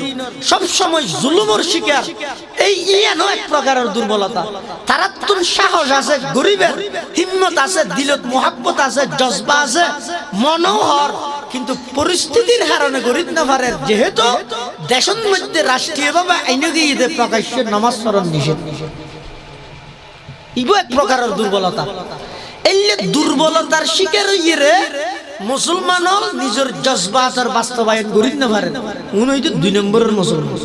সবসময় জুলুমের শিকার, এই ইয়ানো এক প্রকারের দুর্বলতা। তারা তো সাহস আছে, গরিবের হিম্মত আছে, দিলত মোহাব্বত আছে, জজবা আছে, মনোহর, কিন্তু পরিস্থিতির কারণে গরিব না পারে। যেহেতু দেশের মধ্যে রাষ্ট্রীয়ভাবে আইনে গিয়ে প্রকাশ্যে নামাজ পড়ার নিষেধ, ইবো এক প্রকারের দুর্বলতা। এই দুর্বলতার শিকার হইয়ে মুসলমান নিজের জজবাতের বাস্তবায়ন করিতে না পারে, উনি দুই নম্বরের মুসলমান।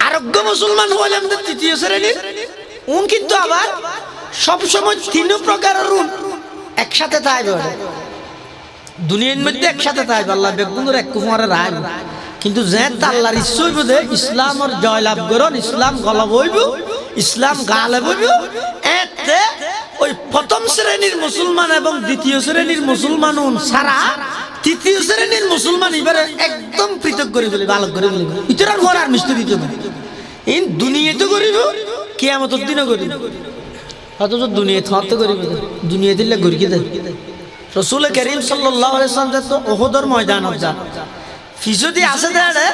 আরোগ্য মুসলমান হলে আমাদের তৃতীয় শ্রেণীর উন, কিন্তু আবার সবসময় তিন প্রকারের উন একসাথে থাকবে, দুনিয়ার মধ্যে একসাথে থাকবে, আল্লাহ বেগুনের এক কুমারের রায়। কিন্তু যে আল্লাহর ইচ্ছা হইব যে ইসলামের জয়লাভ করুন, ইসলাম গলাব হইব, ইসলাম গালে হইব, এতে ওই প্রথম শ্রেণীর মুসলমান এবং দ্বিতীয় শ্রেণীর মুসলমান ছাড়া তৃতীয় শ্রেণীর মুসলমান এবারে একদম পৃথক করে ফেলে, ভালো করে ফেলে, ইতরার পর আর মিষ্টি দিতে পারে। এই দুনিয়াতে করিব, কিয়ামতের দিনও করিব, অথচ দুনিয়াতে হতে করিব, দুনিয়া দিলে গরিকে দেয়। রাসূল করিম সাল্লাল্লাহু আলাইহি ওয়াসাল্লাম তো ওহদের ময়দানত যান, ফিজদি আছে দেড়ে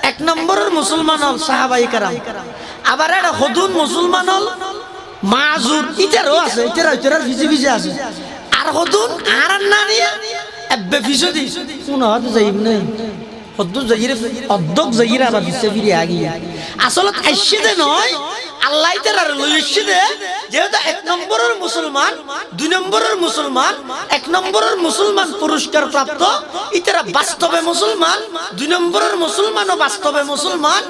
এক নম্বরের মুসলমান হল সাহাবাই কারাম, আবার এটা হদুন মুসলমান হল মাজুর, ইটারও আছে, ইটার ফিজে ফিজে আছে, আর হদুন আর না নিয়ে এব্বে ফিজদি কোন হদ যাইব না, হদ্দুর যাইরে অদ্দক যাইরে আবার ফিজে ফিরে আগিয়ে আসলত আইসে দে নয়, আল্লাহ তাআলা লইছে দে। যেহেতু এক নম্বরের মুসলমান, দুই নম্বরের মুসলমান, এক নম্বরের মুসলমান পুরস্কার প্রাপ্ত, ইতারা বাস্তবে মুসলমান, দুই নম্বরের মুসলমানও বাস্তবে মুসলমান,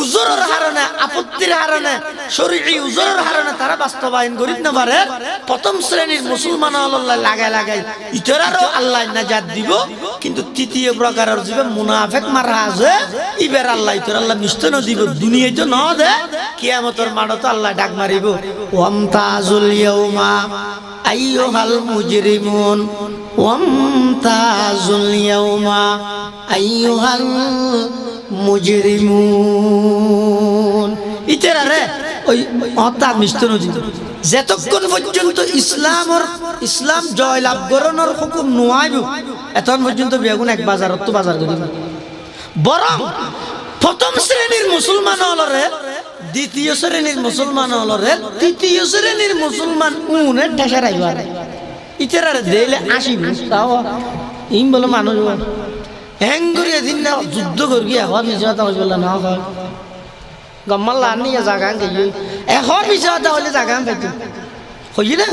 উজরের হারণে, আপত্তির হারণে, শরীয়ী উজরের হারণে তারা বাস্তবায়ন করিতে না পারে। প্রথম শ্রেণীর মুসলমান আল্লাহ লাগাই লাগাই ইতারারও আল্লাহ নাজাত দিব, কিন্তু তৃতীয় প্রকারের যে মুনাফিক মারা আছে ইবার আল্লাহ ইতার আল্লাহ মিষ্টান্ন দিব, দুনিয়াতে ন দে, কিয়ামতের মাঠে আল্লাহ ডাক মারিব, ওয়ামতাজুল ইয়াউমা আইয়ুহাল মুজরিমুন, ওয়ামতাজুল ইয়াউমা আইয়ুহাল মুজরিমুন। ইতারা রে ওই অতা মিষ্টান্ন দিব, যতক্ষণ পর্যন্ত ইসলাম জয়লাভ করানোর হুকুম নোয়াইব, এতক্ষণ পর্যন্ত বেগুন এক বাজারত তো বাজার করিব। বরং প্রথম শ্রেণীর মুসলমান হলরে, দ্বিতীয় শ্রেণীর মুসলমান হলরে, তৃতীয় শ্রেণীর মুসলমান উনের ঠেসা রাইবার, ইতারা দিলে আসিব, তাও ইম বলে মানুষ হ্যাঙ্গুরি এদিন না যুদ্ধ করি এখন মিশাতা হয়ে বলল না হয় গম্মাল্লা আনি জাগা গিয়ে এখন মিশাতা হলে জাগা পেত হই না।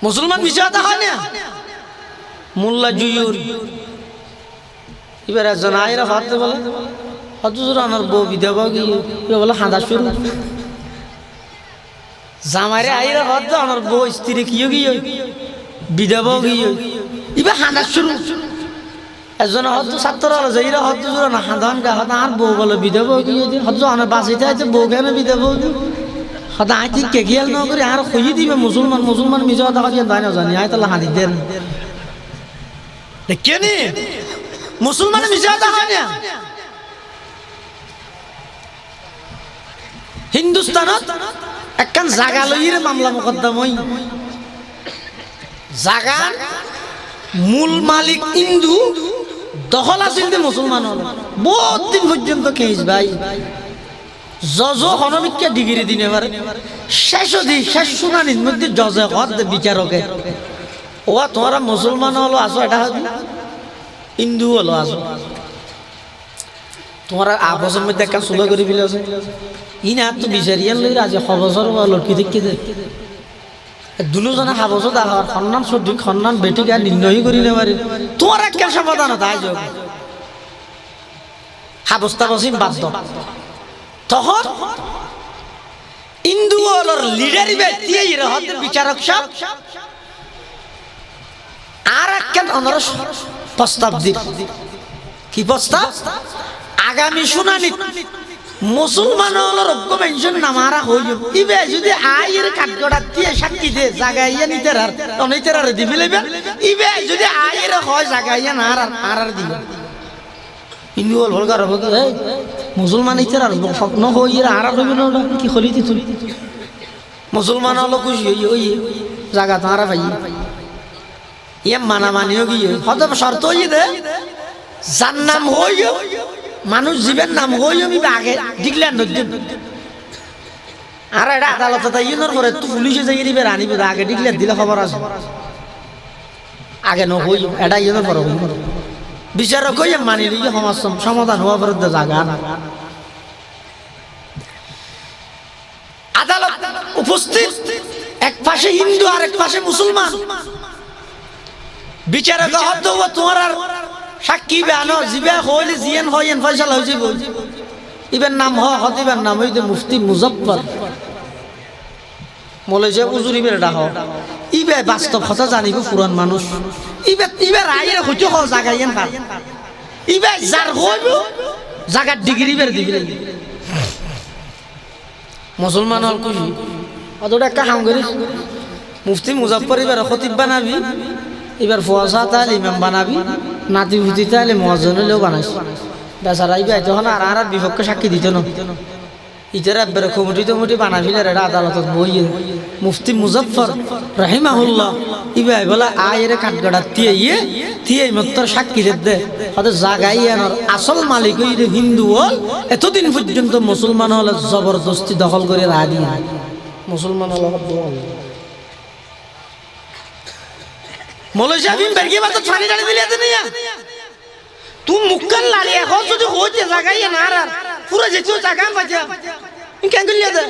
মুসলমান মিশাতা হয় না, মোল্লা জুয়ুর এবার একজন আইরা হাতে বলে হজুর আনার বউ বিধবা গিয়ে বলে হাঁদা শুরু জামারে আইরা হাত আনার বউ স্ত্রী কিও গিয়ে বিধবা গিয়ে এবার হাঁদা শুরু এজন হয়তো ছাত্র হলো যেইরা হয়তো জোর না সাধারণ গা হয়তো আর বউ বলে বিধব গিয়ে হয়তো অনেক বাঁচিতে আছে বউ কেন বিধব হয়তো আই ঠিক কে খেয়াল ন করে আর খুঁজি দিবে মুসলমান মিজা কথা দিয়ে দায় না জানি আয় তাহলে হাঁদি দেন কেনি মুসলমান মিশা কথা হয় না হিন্দুস্তানত একখান জাগা লইরে মামলা মোকদ্দমা জাগার মূল মালিক হিন্দু দখল আছিল যে মুসলমান হল বহুত দিন পর্যন্ত কেস ভাই জজ হনমিকা ডিগ্রি দিনে পারে শেষ শুনানির মধ্যে জজে হদ বিচারকে ও তোমরা মুসলমান হলো আসো এটা হিন্দু হলো আসো তোমার আপসের মধ্যে একটা সুলো করে ফেলেছে ইনা তো বিচারিয়ান লই রাজে খবসর লটকি দেখি দে দুজনে হাবসত আহার সন্ধান সঠিক সন্ধান বেটিকা নির্ণয় করি নেবারে তোমার একটা সমাধান তাই যোগ হাবস্তা বসিম বাধ্য তখন হিন্দু হলর লিডারি ব্যক্তি এই রহতে বিচারক সব আর একটা অনর প্রস্তাব দিক কি প্রস্তাব আগামী শুনানি মুসলমান হলর মেনশন নামারা হইল ইবে যদি আয়ের কাঠগড়া দিয়ে সাক্ষী দে জাগাইয়া নিতেরার অনিতেরার দিবি লইবেন ইবে যদি আয়ের হয় জাগাইয়া না আর দিবেন হিন্দু হল ভলগার এই মুসলমান ইতেরার স্বপ্ন হইয়ে আর হইবে না কি খলিতি তুই মুসলমান হলো খুশি হই ওই জাগা তারা ভাই ইয়ে মানামানিও গিয়ে হয়তো শর্ত হইয়ে দে যার নাম হইও মানুষ জীবের নাম হই আমি আগে ডিক্লেয়ার নদিন আর এটা আদালতে তাই ইউনোর পরে তো পুলিশে যাই দিবে আনিবে আগে ডিক্লেয়ার দিলে খবর আছে আগে ন হই এটা ইউনোর পরে হই বিচারক হই মানি দিয়ে সমাধান হওয়া পর্যন্ত জায়গা না আদালত উপস্থিত এক পাশে হিন্দু আর এক পাশে মুসলমান বিচারক হতো তোমার আর সাক্ষী বেআনো জিবে হইলে জিয়ান হইয়েন ফয়সালা হয়ে যাব ইবের নাম হতিবার নাম হইতে মুফতি মুজফফর মলেছে উজুরিবের ডাহ ইবে বাস্তব কথা জানিব পুরান মানুষ ইবে রায়ের হইতে হ জাগাইয়েন পার ইবে যার হইব জাগার ডিগ্রি বের দিবে মুসলমান হল খুশি অতটা একটা কাম করিস মুফতি মুজফফর এবার খতিব বানাবি এবার ফোয়াসা তাহলে ইমাম বানাবি নাতি ভুতি তাহলে মহাজন হলেও বানাইস বেচারা ইবে তখন আর বিপক্ষে সাক্ষী দিত না ইতারা একবারে কমিটি বানাবিলে এটা আদালতত বইয়ে মুফতি মুজফফর রাহিমাহুল্লাহ ইবে বলে আয়ের কাঠগড়া তিয়ে মত্তর সাক্ষী দে হয়তো জাগাই আনার আসল মালিক হইলে হিন্দু হল এতদিন পর্যন্ত মুসলমান হলে জবরদস্তি দখল করে রায় দিয়ে মুসলমান হল মৌলভী সাহেব বেরকি বাত ছানি টানি দিলে নিয়া তুই মুক্কান লাড়ি এখন যদি হইতে জাগাইয়া না আর পুরো যেতে জায়গা বাজা কেন গলিয়া দে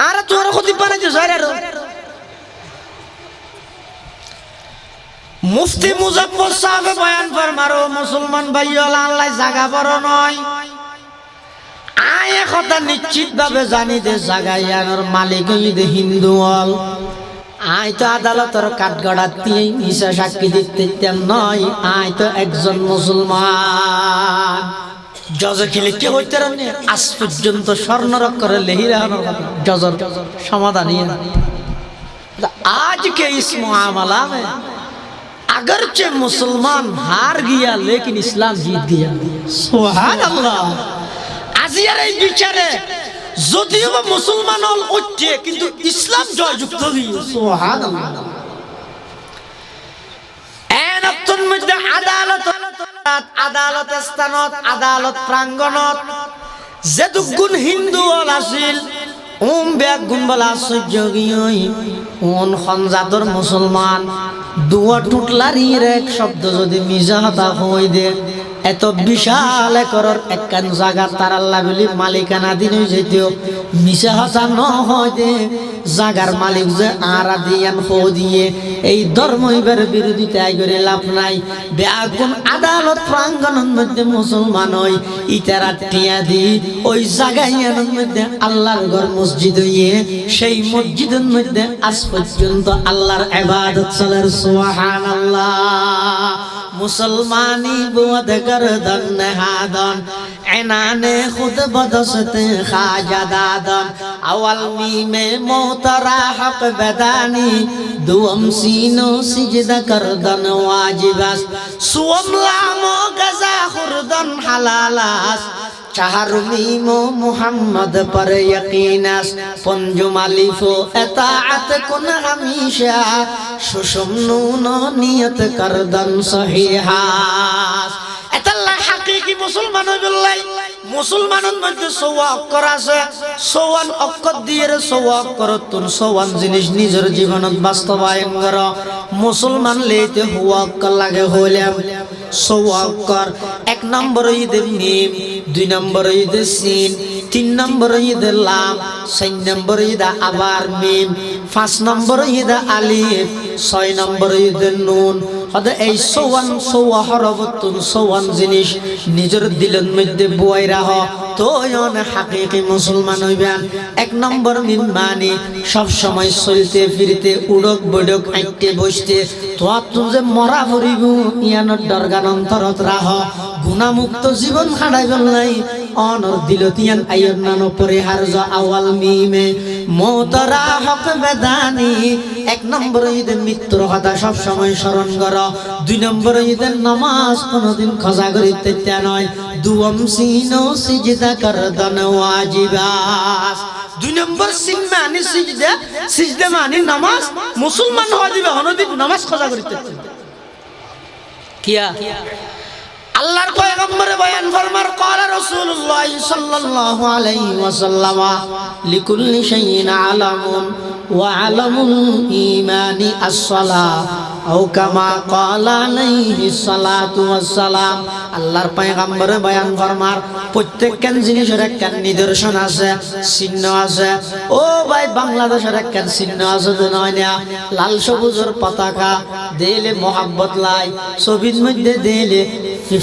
আর তোর ক্ষতি বানাইছে জয়রার মুফতি মুজফফর সাহেব বয়ান ফরমারো মুসলমান ভাইয়াল আল্লাহ জায়গা বড় নয় আয় কথা নিশ্চিতভাবে জানি দে জাগাইয়ানোর মালিক হইতে হিন্দু হল আয় তো আদালতের কাঠগড়া দিয়ে মিশা সাক্ষী দিতে নয় আয় তো একজন মুসলমান জজ খিলে কে হইতে রানে আজ পর্যন্ত স্বর্ণরক করে লেহিরা জজর সমাধান आज के इस मुआमला में अगरचे मुसलमान हार गया लेकिन इस्लाम जीत गया सुभान अल्लाह आज यार এই বিচারে যদিও বা মুসলমান হল উঠছে কিন্তু ইসলাম জয়যুক্ত হইছে সুবহানাল্লাহ এনতন মধ্যে আদালত স্থানত আদালত প্রাঙ্গণত যেদুগুণ হিন্দু হল আছিল বেগ গুণ বলা সহ্যগীয় খনজাতর মুসলমান দুয়া টুটলারির এক শব্দ যদি মিজা হতা হই দে এত বিশাল একর একখান জায়গা তার আল্লাহ বলি মালিকানা দিন যেতেও মিশা হতা ন হয় দে জাগার মালিক যে আরা দিয়ান হো দিয়ে এই ধর্ম এবার বিরোধিতায় করে লাভ নাই বেগুন আদালত প্রাঙ্গণের মধ্যে মুসলমান হই ইতারা টিয়া দি ওই জায়গার মধ্যে আল্লাহর ঘর মসজিদ হইয়ে সেই মসজিদের মধ্যে আজ পর্যন্ত আল্লাহর ইবাদত চলে সুবহানাল্লাহ मुसलमानी बुअद गर्दन नहादन ऐनाने खुद बदसते खाजादादन अवल मीमे मोतरा हक बेदानी दुअम सीनो सिजदा करदन वाजिबास सुअम लामो गजा खुरदन हलालास चाहर मीमो मुहम्मद पर यकीनस पंजुम अलिफो एताअत कुन हमेशा सुषुम नूनो नियत करदन सहीहास एतल्ला हकीकी मुसलमान बिल्लाह मुसलमानन मध्य 100 अक्षर আছে 100 অক্ষর দিয়ে 100 অক্ষর তুন 100 জিনিস নিজের জীবনত বাস্তবায়ন কর মুসলমান লেতে হুয়া অক্ষর লাগে হইলাম 100 অক্ষর এক নম্বর ঈদে মিম দুই নম্বর ঈদে সিন তিন নম্বর ঈদে লাম চার নম্বর ঈদে আবার মিম পাঁচ নম্বর ঈদে আলিফ ছয় নম্বর ঈদে নুন হদে এই 100 হরফতুন 100 জিনিস নিজের দিলের মধ্যে বয় রাখ তো yon হাকিকি মুসলমান হইবেন এক নম্বর মিম মানে সব সময় চলতে ফিরতে উড়ক বড়ক আইতে বসতে তো যে মরা পড়িব ইয়ানোর দরগান অন্তরত রাখ গুনাহমুক্ত জীবন খাড়াইবেন নাই অনর দিলতিয়ান আইয়র নানো পরিহার জ আওয়াল মিমে মোতরা হক বেদানি এক নম্বর ঈদের মৃত্যুর কথা সব সময় স্মরণ কর দুই নম্বর ঈদের নামাজ কোনদিন খজা করিতে নয় দুম সিনো সিজদা করদন ওয়াজিবাস দুই নম্বর সিন মানে সিজদা সিজদা মানে নামাজ মুসলমান হওয়া দিবে হনদিন নামাজ খজা করিতে কিয়া আল্লাহর পয়গম্বরে বয়ান ফরমার ক্বালা রাসূলুল্লাহ সাল্লাল্লাহু আলাইহি ওয়াসাল্লাম লিকুল্লি শাইইন আলামুন ওয়া আলামুল ঈমানি আস-সালাহ আও কামা ক্বালা আলাইহিস সালাতু ওয়াস-সালাম আল্লাহর পয়গম্বরে বয়ান ফরমার প্রত্যেকখান জিনিসের একটা নিদর্শন আছে চিহ্ন আছে ও ভাই বাংলাদেশের একটা চিহ্ন আছে তো নয় না লাল সবুজের পতাকা দেলে মোহাব্বত লাই ছবির মধ্যে দেলে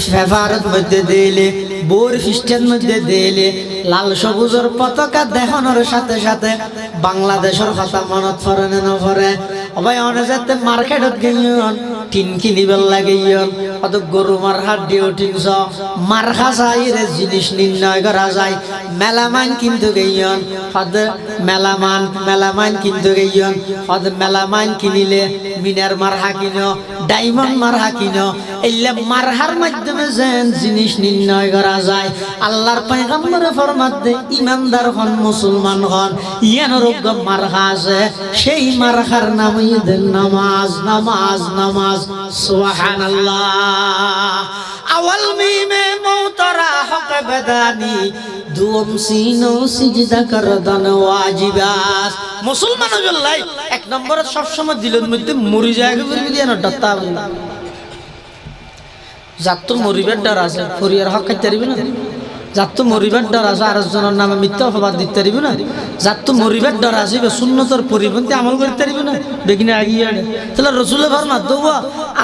ফেভারত মধ্যে দিলে বোর খ্রিস্টান মধ্যে দিলে লাল সবুজের পতাকা দেখানোর সাথে সাথে বাংলাদেশের কথা মনত পড়ে না পড়ে ভাই অনেক যাতে মার্কেটত গিয়েন টিন কিনিবার লাগিয়েন অত গরু মার হাত দিয়ে উঠিস মার্খা চাইরে জিনিস নির্ণয় করা যায় মেলামান কিন্তু গিয়েন হদ মেলামান কিন্তু গিয়েন হদ মেলামান কিনিলে মিনার মারহা কিনো ডায়মন্ড মারহা কিনো এলে মারহার মাধ্যমে যেন জিনিস নির্ণয় করা যায় আল্লাহর পয়গম্বরে ফরমাত দে ইমানদার হন মুসলমান হন ইয়ান রোগ মারহা আছে সেই মারহার নাম ঈদের নামাজ নামাজ নামাজ সুবহানাল্লাহ আওয়াল মিমে মোতরা হক বেদানি দুম সিনো সিজদা করদন ওয়াজিবাস মুসলমান হইলাই এক নম্বরে সব সময় দিলের মধ্যে মরি যায় করে দিয়ে না ডত্তা যার তো মরিবার ডর আছে ফরিয়ার হক খাইতে পারবি না যার তো মরিবার ডর আছে আর জনের নামে মিথ্যা অপবাদ দিতে পারবি না যার তো মরিবার ডর আছে সুন্নতর পরিপন্থী আমল করতে পারবি না বেগিনে আগিয়ে আনে তাহলে রসুলের ফরমাত দেবো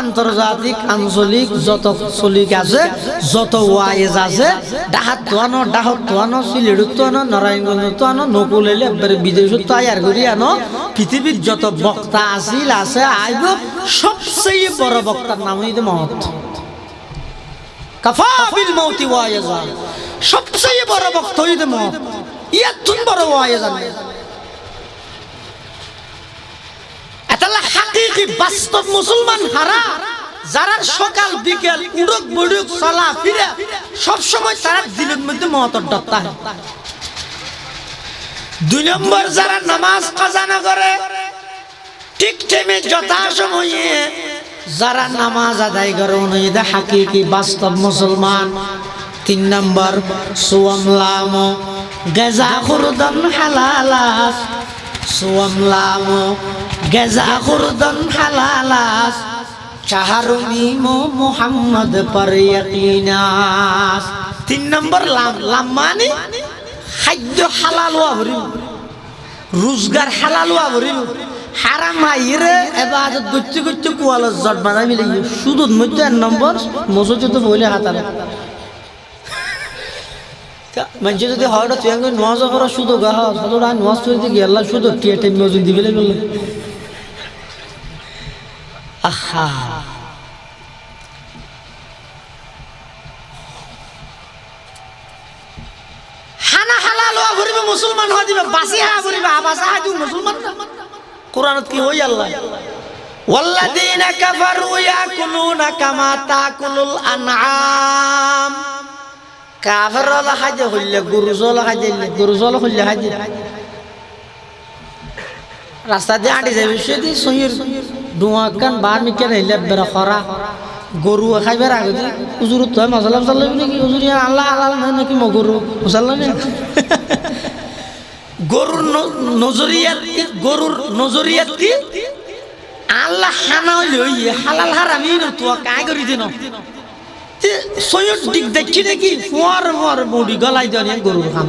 আন্তর্জাতিক আঞ্চলিক যত চলিক আছে যত ওয়াইজ আছে ডাহাত তোয়ানো সিলেটত তোয়ানো নারায়ণগঞ্জ তোয়ানো নকুল এলে একবারে বিদেশত তৈয়ার করি আনো পৃথিবীর যত বক্তা আছিল আছে আইব সবচেয়ে বড় বক্তার নাম হইতে মহৎ কাফা বিল মাউতি ওয়াইজা সবচেয়ে বড় বক্তা হইতে মহৎ ইয়াতুন বড় ওয়াইজা এতলা হাকিকি বাস্তব মুসলমান হারা যারা সকাল বিকেল উড়ক বড়ুক চলা ফিরে সব সময় তারা দিলের মধ্যে মহৎর দত্তা হয় দুই নম্বর যারা নামাজ কাজা না করে ঠিক টাইমে যথা সময়ে যারা নামাজ আদায় করে উনি হাকিকি বাস্তব মুসলমান তিন নম্বর সুয়ামলাম গেজা খুরদন হালালাস সুয়ামলাম গেজা খুরদন হালালাস চাহারু মিমো মুহাম্মদ পর ইয়াকিনাস তিন নম্বর লাম মানে খাদ্য হালাল হওয়া ভরিব রোজগার হালাল হওয়া ভরিব হারাম হাইরে এবাদত করতে করতে কুয়াল জট বানাই মিলে সুদুর মধ্যে এক নম্বর মসজিদে তো বলে হাতারে মানুষ যদি হয় তুই আগে নোয়াজ করা শুধু গাহ সদরা নোয়াজ তৈরি গেল শুধু টিয়া টাইম মসজিদ দিবে বললে আহা দিবে বাসি হা বলিবা আবাসা হাজু মুসলমান কোরআনত কি হই আল্লাহ ওয়াল্লাযীনা কাফারু ইয়াকুলুনা কামা তাকুলুল আনআম কাফের হলা হাজে হইলে গুরুজল হাজে গুরুজল হইলে হাজে রাস্তা দিয়ে আঁটি যাবে সেদি সহির ধোঁয়া কান বার মিকেন হইলে বেড়া খরা গরু খাইবার আগে হুজুর তো মশলা মশলা নাকি হুজুর আল্লাহ আল্লাহ নাকি মগরু মশলা নেই গরুর নজরিয়াত কি আল্লাহ হানা হইলে হালাল হারামি তো কাই করি দিন সৈয়দ দিক দেখি নাকি ফুয়ার ফুয়ার বডি গলাই দেন গরুর খাম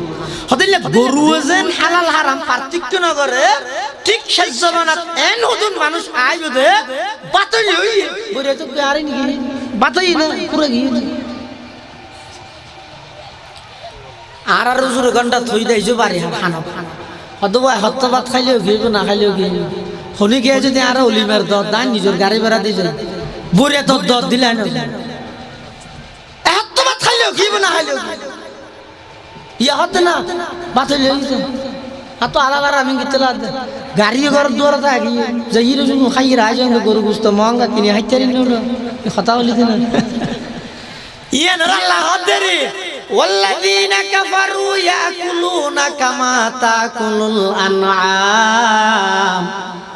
হদিলে গরু যেন হালাল হারাম পার্থক্য না করে ঠিক সেই জমানাত এন নতুন মানুষ আই বদে বাতই হই বইরে তো আরে নি বাতই না পুরো গিয়ে আর রুজুর ঘন্টা থই দেইছো বাড়ি খানা হদবা হতবাত খাইলেও গিয়ে না খাইলেও গিয়ে হলি গিয়ে যদি আর অলিমার দর দান নিজের গাড়ি ভাড়া দিয়ে যায় বইরে দর দর দিলাই না হতবাত খাইলেও গিয়ে না খাইলেও ইয়া হতে না বাতই লইছে হাতো আলালার আমি গিতলা গাড়ি ঘর দুয়ার থাকি যাই রুজু খাই রাজ গরু গুস্ত মহঙ্গা কিনে হাইতারি না কথা বলি না ইয়া আল্লাহ হদেরি والذين كفروا يأكلون كما تأكل الأنعام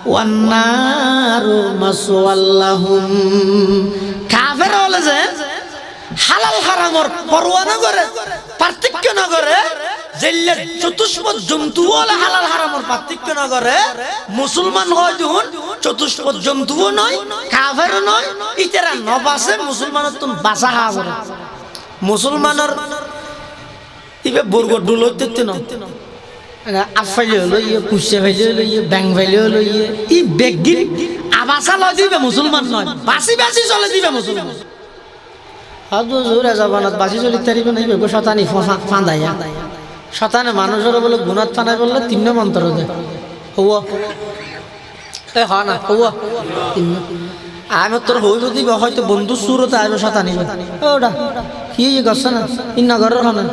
والنار مسوى لهم কাফের হলে যে হালাল হারামর পরোয়া না করে পার্থক্য না করে জেলে চতুষ্পদ জন্তু হলে হালাল হারামর পার্থক্য না করে মুসলমান হয় যখন চতুষ্পদ জন্তুও নয় কাফের নয় ইতারা নবাসে মুসলমানের তুমি বাসা হা করে মুসলমানের ইবে বর্গ ডুলতে না আফাইলে হলো ইয়ে কুশে ফাইলে হলো ইয়ে ব্যাং ফাইলে হলো ইয়ে ই বেগিন আবাসা লয় দিবে মুসলমান নয় বাসি বাসি চলে দিবে মুসলমান হাদু জোরে জাবানাত বাসি চলি তারিবে নাই বেগো শতানি ফাঁদাইয়া শতানে মানুষের বলে গুনাত ফানাই বললে তিন মন্ত্র দে হওয়া এ হ না হওয়া তিন আমি তোর হইল দিবে হয়তো বন্ধু সুরতে আসবে শতানি ওটা কি গছে না ইন নগরের হনে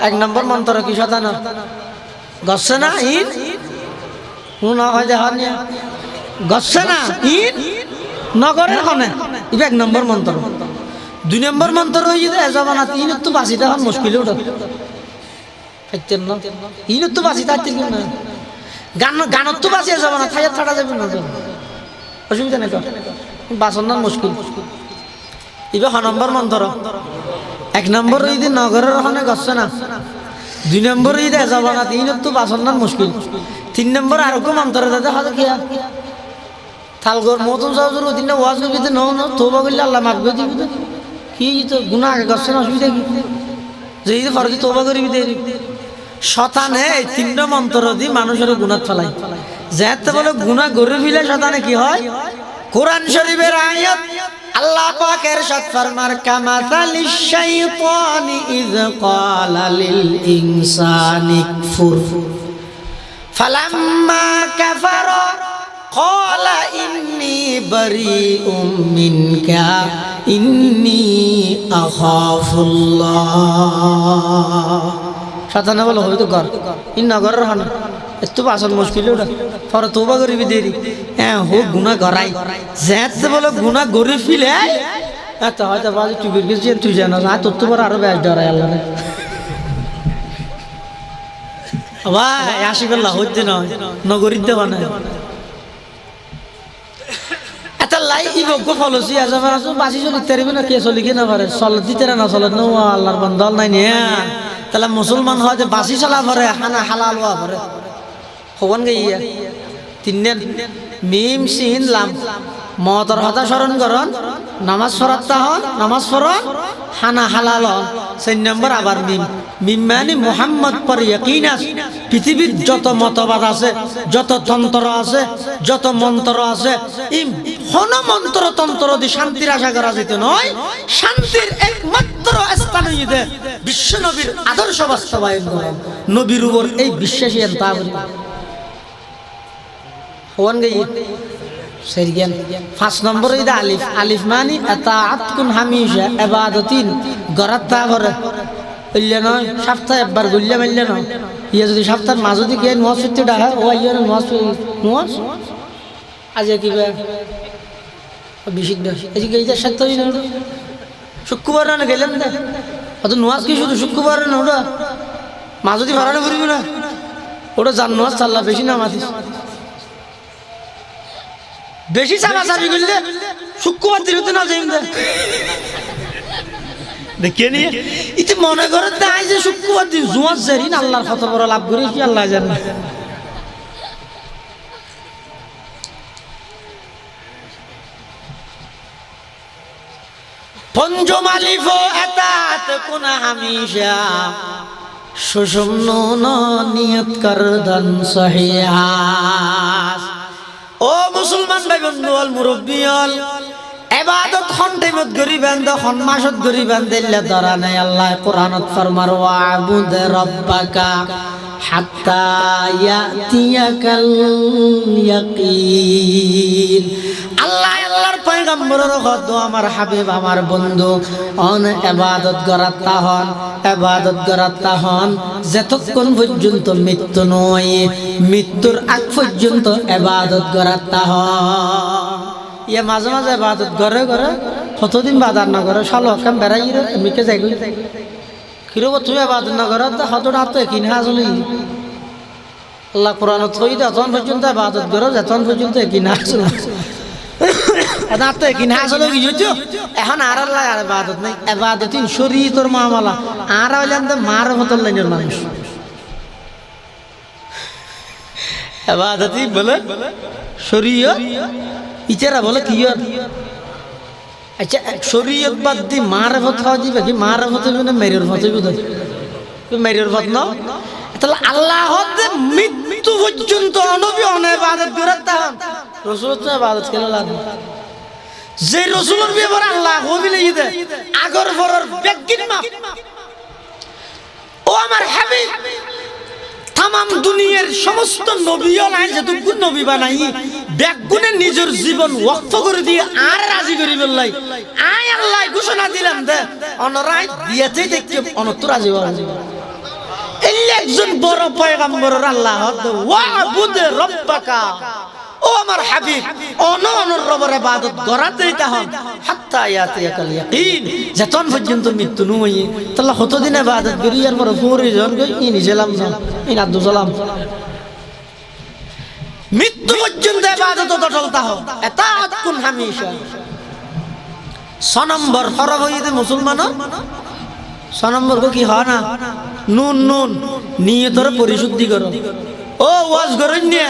এক নম্বর মন্ত্র কি শতান গছে না ইন শুনা হয় যে হানিয়া গছে না ইন নগরের হনে ইবে এক নম্বর মন্ত্র দুই নম্বর মন্ত্র হই যে জবানা তিন তো বাসিতে হন মুশকিল ওটা ফাইতেন না ইন তো বাসিতে আইতে কি না গানত তো বাঁচিয়ে যাবো না থাইয়া থাকা যাবে না অসুবিধা নেই বাসন না মুশকিল এবার হ নম্বর মন্ত্র এক নম্বর ঈদে নগরের ওখানে গছে না দুই নম্বর ঈদে যাবো না তিন তো বাসন না মুশকিল তিন নম্বর আর কো মন্ত্র দাদা হাতে খেয়া থালগর মতন সহজর দিন ওয়াজ করবি ন তোবা করলে আল্লাহ মাফ করে দিবি কি তো গুণা আগে গছে না অসুবিধা কি যে ঈদে ফরজি তোবা করবি দেরি শতানে এই তিনটা মন্ত্র দি মানুষের গুনাহ ফেলাই যেতে বলে গুনাহ গরে ফেলে শতানে কি হয় কোরআন শরীফের আয়াত আল্লাহ পাকের সাথ ফরমার কামাতালিশ শাইতানি ইয ক্বালা লিল ইনসানি কুফর ফালাম্মা কাফারা ক্বালা ইন্নী বারীউম মিনকা ইন্নী আখাফুল্লাহ শতানে বলে হয়তো ঘর ইন নগরের হন একটু বাসন মুশকিল ওটা পরে তোবা করিবি দেরি হ্যাঁ হোক গুণা গড়াই যেতে বলে গুণা গড়ি ফিলে এত হয়তো বাজে টুকির কিছু তুই জানো না তোর তো আরো ব্যাস ডরাই আল্লাহ ভাই আশিফাল্লাহ হইতে নয় নগরীর দেওয়া না এটা লাই ইবক ফলসি আছে বাসি চলি তারিবে না কে চলি কি না পারে চল দিতে না চলে নো আল্লাহর বন্দল নাই নিয়া তাহলে মুসলমান হয় যে বাসি চলা ভরে হানা হালাল হওয়া ভরে হবান গাইয়া তিনের মিম সিন লাম মতর হতা স্মরণ করন নামাজ পড়াতে হন নামাজ পড়ন হানা হালাল হন 4 নম্বর আবার মিম মিম মানে মুহাম্মদ পর ইয়াকিন আছে পৃথিবীর যত মতবাদ আছে যত তন্ত্র আছে যত মন্ত্র আছে এই হন মন্ত্র তন্ত্র দি শান্তির আশা করা যেতে নয় শান্তির একমাত্র স্থান হইতে বিশ্ব নবীর আদর্শ বাস্তবায়ন করেন নবীর উপর এই বিশ্বাসী তা বলি হন গাই সেরিয়ান 5 নম্বর ইদা আলিফ আলিফ মানে আতাআত কুন হামিশা ইবাদাতিন গরাতা করে হইলে নয় সপ্তাহে একবার গুললে মারলে নয় ইয়ে যদি সপ্তাহের মাঝে যদি গিয়ে নোয়াজ ফিরতে ডাহা ও ইয়ে নোয়াজ আজ কিবা বেশি এদিকে এই যে সাথে শুক্রবার না গেলাম না অত নোয়াজ কি শুধু শুক্রবার না ওটা মা যদি ভাড়ানো করিবি না ওটা জান নোয়াজ চাল্লা বেশি না মাতিস বেশি চাপা চাপি করলে শুক্রবার দিন হতে না যাই দেখে নিয়ে ইতি মনে করে তাই যে শুক্রবার দিন জুয়ার জারিন আল্লাহর কত বড় লাভ করে কি আল্লাহ জানে পঞ্চম আলিফ এতাত কোন হামিশা সুষুম্ন নিয়ত করদন সহিহাস ও মুসলমান ভাই বন্ধু অল মুরব্বী অল ইবাদত খন্ডে মত গরিবান দ খন্মাসত গরিবান দিল্লা দরা নাই আল্লাহ কোরআনত ফরমার ওয়াবুদ রাব্বাকা হাত্তা ইয়াতিয়াকাল ইয়াকিন আল্লাহ আল্লাহর পয়গম্বরের কত আমার হাবিব আমার বন্ধু অন ইবাদত করাতা হন ইবাদত করাতা হন যতক্ষণ পর্যন্ত মৃত্যু নয় মৃত্যুর আগ পর্যন্ত ইবাদত করাতা হন ইয়ে মাঝে মাঝে ইবাদত করে করে কতদিন বাদার না করে শালো কাম বেড়াই রে মিকে যাই কিরব তুমি ইবাদত না করে তো হতটা তো কিনে আসলে আল্লাহ কোরআন থই দা তখন পর্যন্ত ইবাদত করো যতক্ষণ পর্যন্ত কিনে আসলে এটা তো কিনে আসলে কি হচ্ছে এখন আর আল্লাহ আর ইবাদত নাই ইবাদতিন শরীয়তের মামলা আর হইলাম তো মার মতন লাইনের মানুষ ইবাদতি বলে শরীয়ত ইচারা বলে কি আচ্ছা শরীয়ত বাদ দি মারফত হওয়া দিবে কি মারফত হইবে না মেরের ফত হইবে মেরের ফত না তাহলে আল্লাহ মৃত্যু পর্যন্ত নবী ইবাদত করতাম রাসূল তো ইবাদত কেন লাগে যে রাসূলের ব্যাপারে আল্লাহ হবিলে ইদে আগর ফরর বেগিন মাপ ও আমার হাবিব তাম দুনিয়ার সমস্ত নবীও নাই যতক্ষণ নবী বানাই ব্যাগুনে নিজের জীবন ওয়াক্ফ করে দিয়ে আর রাজি করি বললাই আয় আল্লাহ ঘোষণা দিলাম দে অনরাই দিয়েছে দেখতে অনত্র রাজি রাজি এই একজন বড় পয়গম্বরের আল্লাহ ওয়াবুদ রাব্বাকা ও আমার হাবিব অনর রবের ইবাদত করাতেই তাহন হাত্তা ইয়াতিয়াকাল ইয়াকিন যতক্ষণ পর্যন্ত মৃত্যু নয় তাহলে কতদিন ইবাদত করি আর পরে ফরিজন কই ইনি ছিলাম না ইনি আব্দুল সালাম মৃত্যু পর্যন্ত ইবাদত চলতা হোক এতাত কুন হামিশা 6 নম্বর ফরজ হইতে মুসলমানের 6 নম্বর কি হয় না নুন নুন নিয়তর পরিশুদ্ধি করো ও ওয়াজ করুন না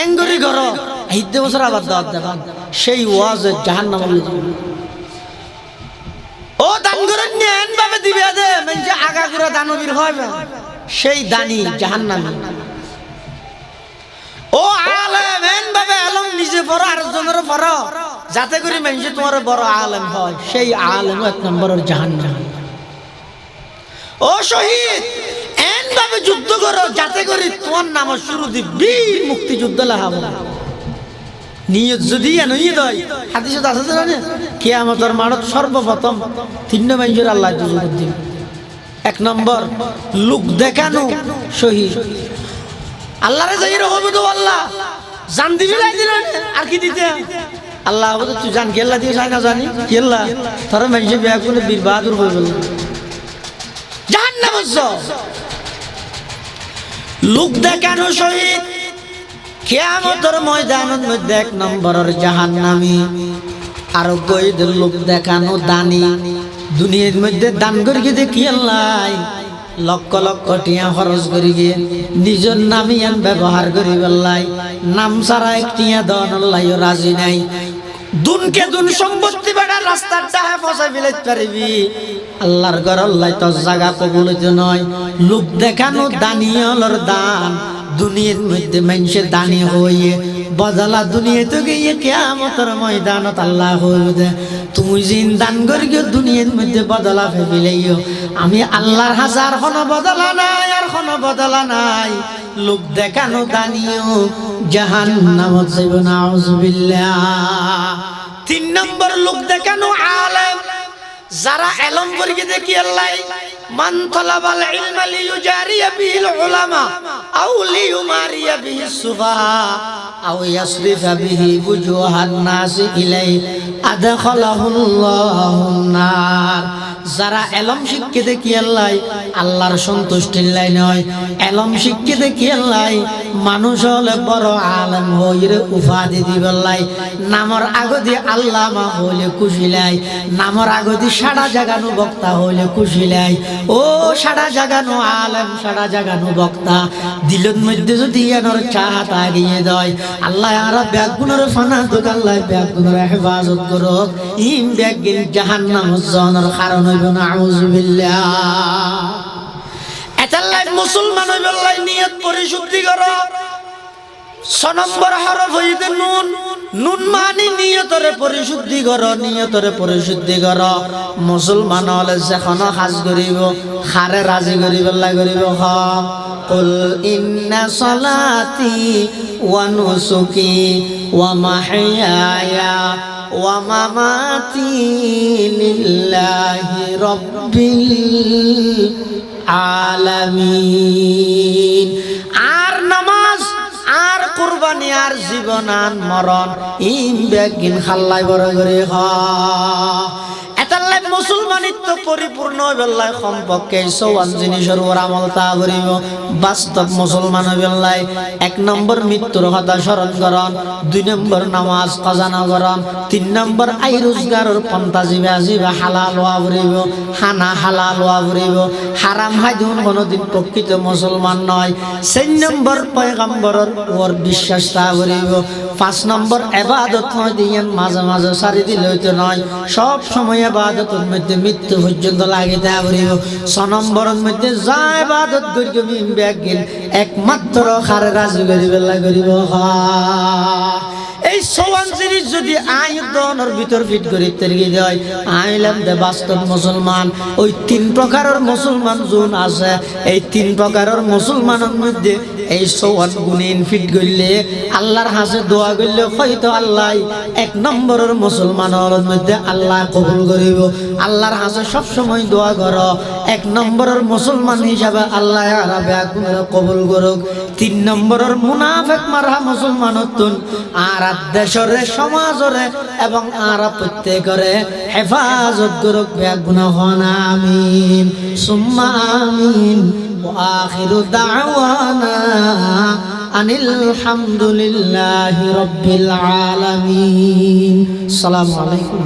এঙ্গরি করো হিদ্দে বছর আবার দাওয়াত দেখান সেই ওয়াজ জাহান্নামের লাগবে ও দান করুন না এন ভাবে দিবে দে মানে আগা করে দানবীর হবে সেই দানি জাহান্নামী ও আলেম এন ভাবে আলম নিজে পড়ো আর জনের পড়ো যাতে করে মানুষ তোমার বড় আলেম হয় সেই আলেম 1 নম্বরের জাহান্নামী ও শহীদ এন ভাবে যুদ্ধ করো যাতে করে তোমার নাম শুরু দি বীর মুক্তিযুদ্ধ লাহাব নিয়ত যদি নই দয় হাদিসে আছে জানেন কিয়ামতের মাঠত সর্বপ্রথম 3 মানুষের আল্লাহ দুজক দিবে 1 নম্বর লোক দেখানো শহীদ আল্লাহরে যাই রহম তো আল্লাহ জান দিবি লাই দিলেন আর কি দিতে আল্লাহ বলে তুই জান কেল্লা দিয়ে চাই না জানি কেল্লা তারা মানুষে বিয়া করে বীর বাহাদুর হয়ে গেল জাহান্নাম লোক দেখানো শহীদ কিয়ামতের ময়দানের মধ্যে 1 নম্বরের জাহান্নামী আর গয়দের লোক দেখানো দানি দুনিয়ার মধ্যে দান করে গিয়ে দেখি আল্লাহ লক্ষ লক্ষ টিয়া খরচ করি গিয়ে নিজের নামিয়ান ব্যবহার করি বললাই নাম ছাড়া একটিয়া দেওয়ান আল্লাহ রাজি নাই দুনকে দুন সম্পত্তি বেড়া রাস্তার ডাহে ফসাই ফেলাইতে পারবি আল্লাহর ঘর আল্লাহ তোর জায়গা কবুল হইতে নয় লোক দেখানো দানিয়ালর দান দুনিয়ার মধ্যে মানুষের দানি হইয়ে বদলা দুনিয়াতে গিয়ে কিয়ামতের ময়দানত আল্লাহ হইবে তুমি জিন দান করি দুনিয়ার মধ্যে বদলা ফেলাইও আমি আল্লাহর হাজার কোনো বদলা নাই আর কোনো বদলা নাই লোক দেখানো দানিও জাহান্নামত যাইব নাউযুবিল্লাহ 3 নম্বর লোক দেখানো আলেম যারা এলম করি দেখি আল্লাহ মান তালাবাল ইলমা লিয়ুজারিয়া বিহিল উলামা আও লিয়ুমারিয়া বিহিস সুফাহা আও ইয়াসরিফা বিহি বুজুহান নাস ইলাই আদখালাহুল্লাহুন নার। যারা এলম শিক্ষিতে কি আল্লাহ আল্লাহর সন্তুষ্টির লাই নয়, এলম শিক্ষিতে কি আল্লাহ মানুষ হলে বড় আলেম হইরে উপাধি দিবেলাই, নামর আগদি আল্লামা হইলে খুশিলাই, নামর আগদি সাড়া জাগানো বক্তা হইলে খুশিলাই। ও সাড়া জাগানো আলেম, সাড়া জাগানো বক্তা দিলের মধ্যে যদি এনর চাহাত আগিয়ে দেয় আল্লাহ আর ব্যাগুনের ফানা দুক আল্লাহ ব্যাগুনের হেফাজত করুক। ইম ব্যাগিন জাহান্নাম জনের কারণ হইব না, আউযুবিল্লাহ। এতাল্লাই মুসলমান হইবাল্লাই নিয়ত পরিশুদ্ধি করো। 6 নম্বর হরফ হইতে নুন, নুন মানে নিয়তরে পরিশুদ্ধি করো, নিয়তরে পরিশুদ্ধি করো। মুসলমান হলে যেখানে কাজ করিব খারে রাজি করিবাল্লাই করিব। কুল ইন্না সলাতি ওয়া নুসুকি ওয়া মাহইয়ায়া ওয়া মামাতি লিল্লাহি রাব্বিল আলামিন। আর নামাজ আর কুরবানি আর জীবন আর মরণ ইম বেগিন খাল্লাই বড় করে হ। এতাল্লাই মুসলমানিত্ব পরিপূর্ণ হইবেলাই সম্পর্কে 54 জিনিসের উপর আমল তা করিব। বাস্তব মুসলমান হইবেলাই 1 নম্বর মৃত্যুর কথা স্মরণ করন, 2 নম্বর নামাজ কাজা না করন, 3 নম্বর আই রোজগারের পন্থা জিবা জিবা হালাল হওয়া করিব, হানা হালাল হওয়া করিব, হারাম হাইদুন কোনোদিন প্রকৃত মুসলমান নয়। 4 নম্বর পয়গম্বরের উপর বিশ্বাস তা করিব। 5 নম্বর ইবাদত নয় দিয়েন মাঝে মাঝে সারি দিলে হইতে নয়, সব সময় ইবাদতের মধ্যে মৃত্যু পর্যন্ত লাগিতে করিব। 6 নম্বরের মধ্যে যা ইবাদত করিব মিম ব্যাগিন একমাত্র খারে রাজি করিবেলা করিব। এই 54 জিনিস যদি আয়ুদনের ভিতর ফিট করি তেরগি দেয় আইলাম দে বাস্তব মুসলমান। ওই 3 প্রকারের মুসলমান জোন আছে, এই 3 প্রকারের মুসলমানের মধ্যে এই 54 গুণিন ফিট করলে আল্লাহর হাতে দোয়া করলে হয়তো আল্লাহ 1 নম্বরের মুসলমানের মধ্যে আল্লাহ কবুল করিব। আল্লাহর হাতে সব সময় দোয়া করো 1 নম্বরের মুসলমান হিসাবে আল্লাহ আরবে আগুনের কবুল করুক। 3 নম্বরের মুনাফিক মারা মুসলমানতুন আর দেশরে সমাজরে এবং আর প্রত্যেকরে হেফাজত করুক বেগুনাহ না। আমিন সুম্মা আমিন। ওয়া আখিরু দাওয়ানা আনিল হামদুলিল্লাহি রাব্বিল আলামিন। আসসালামু আলাইকুম।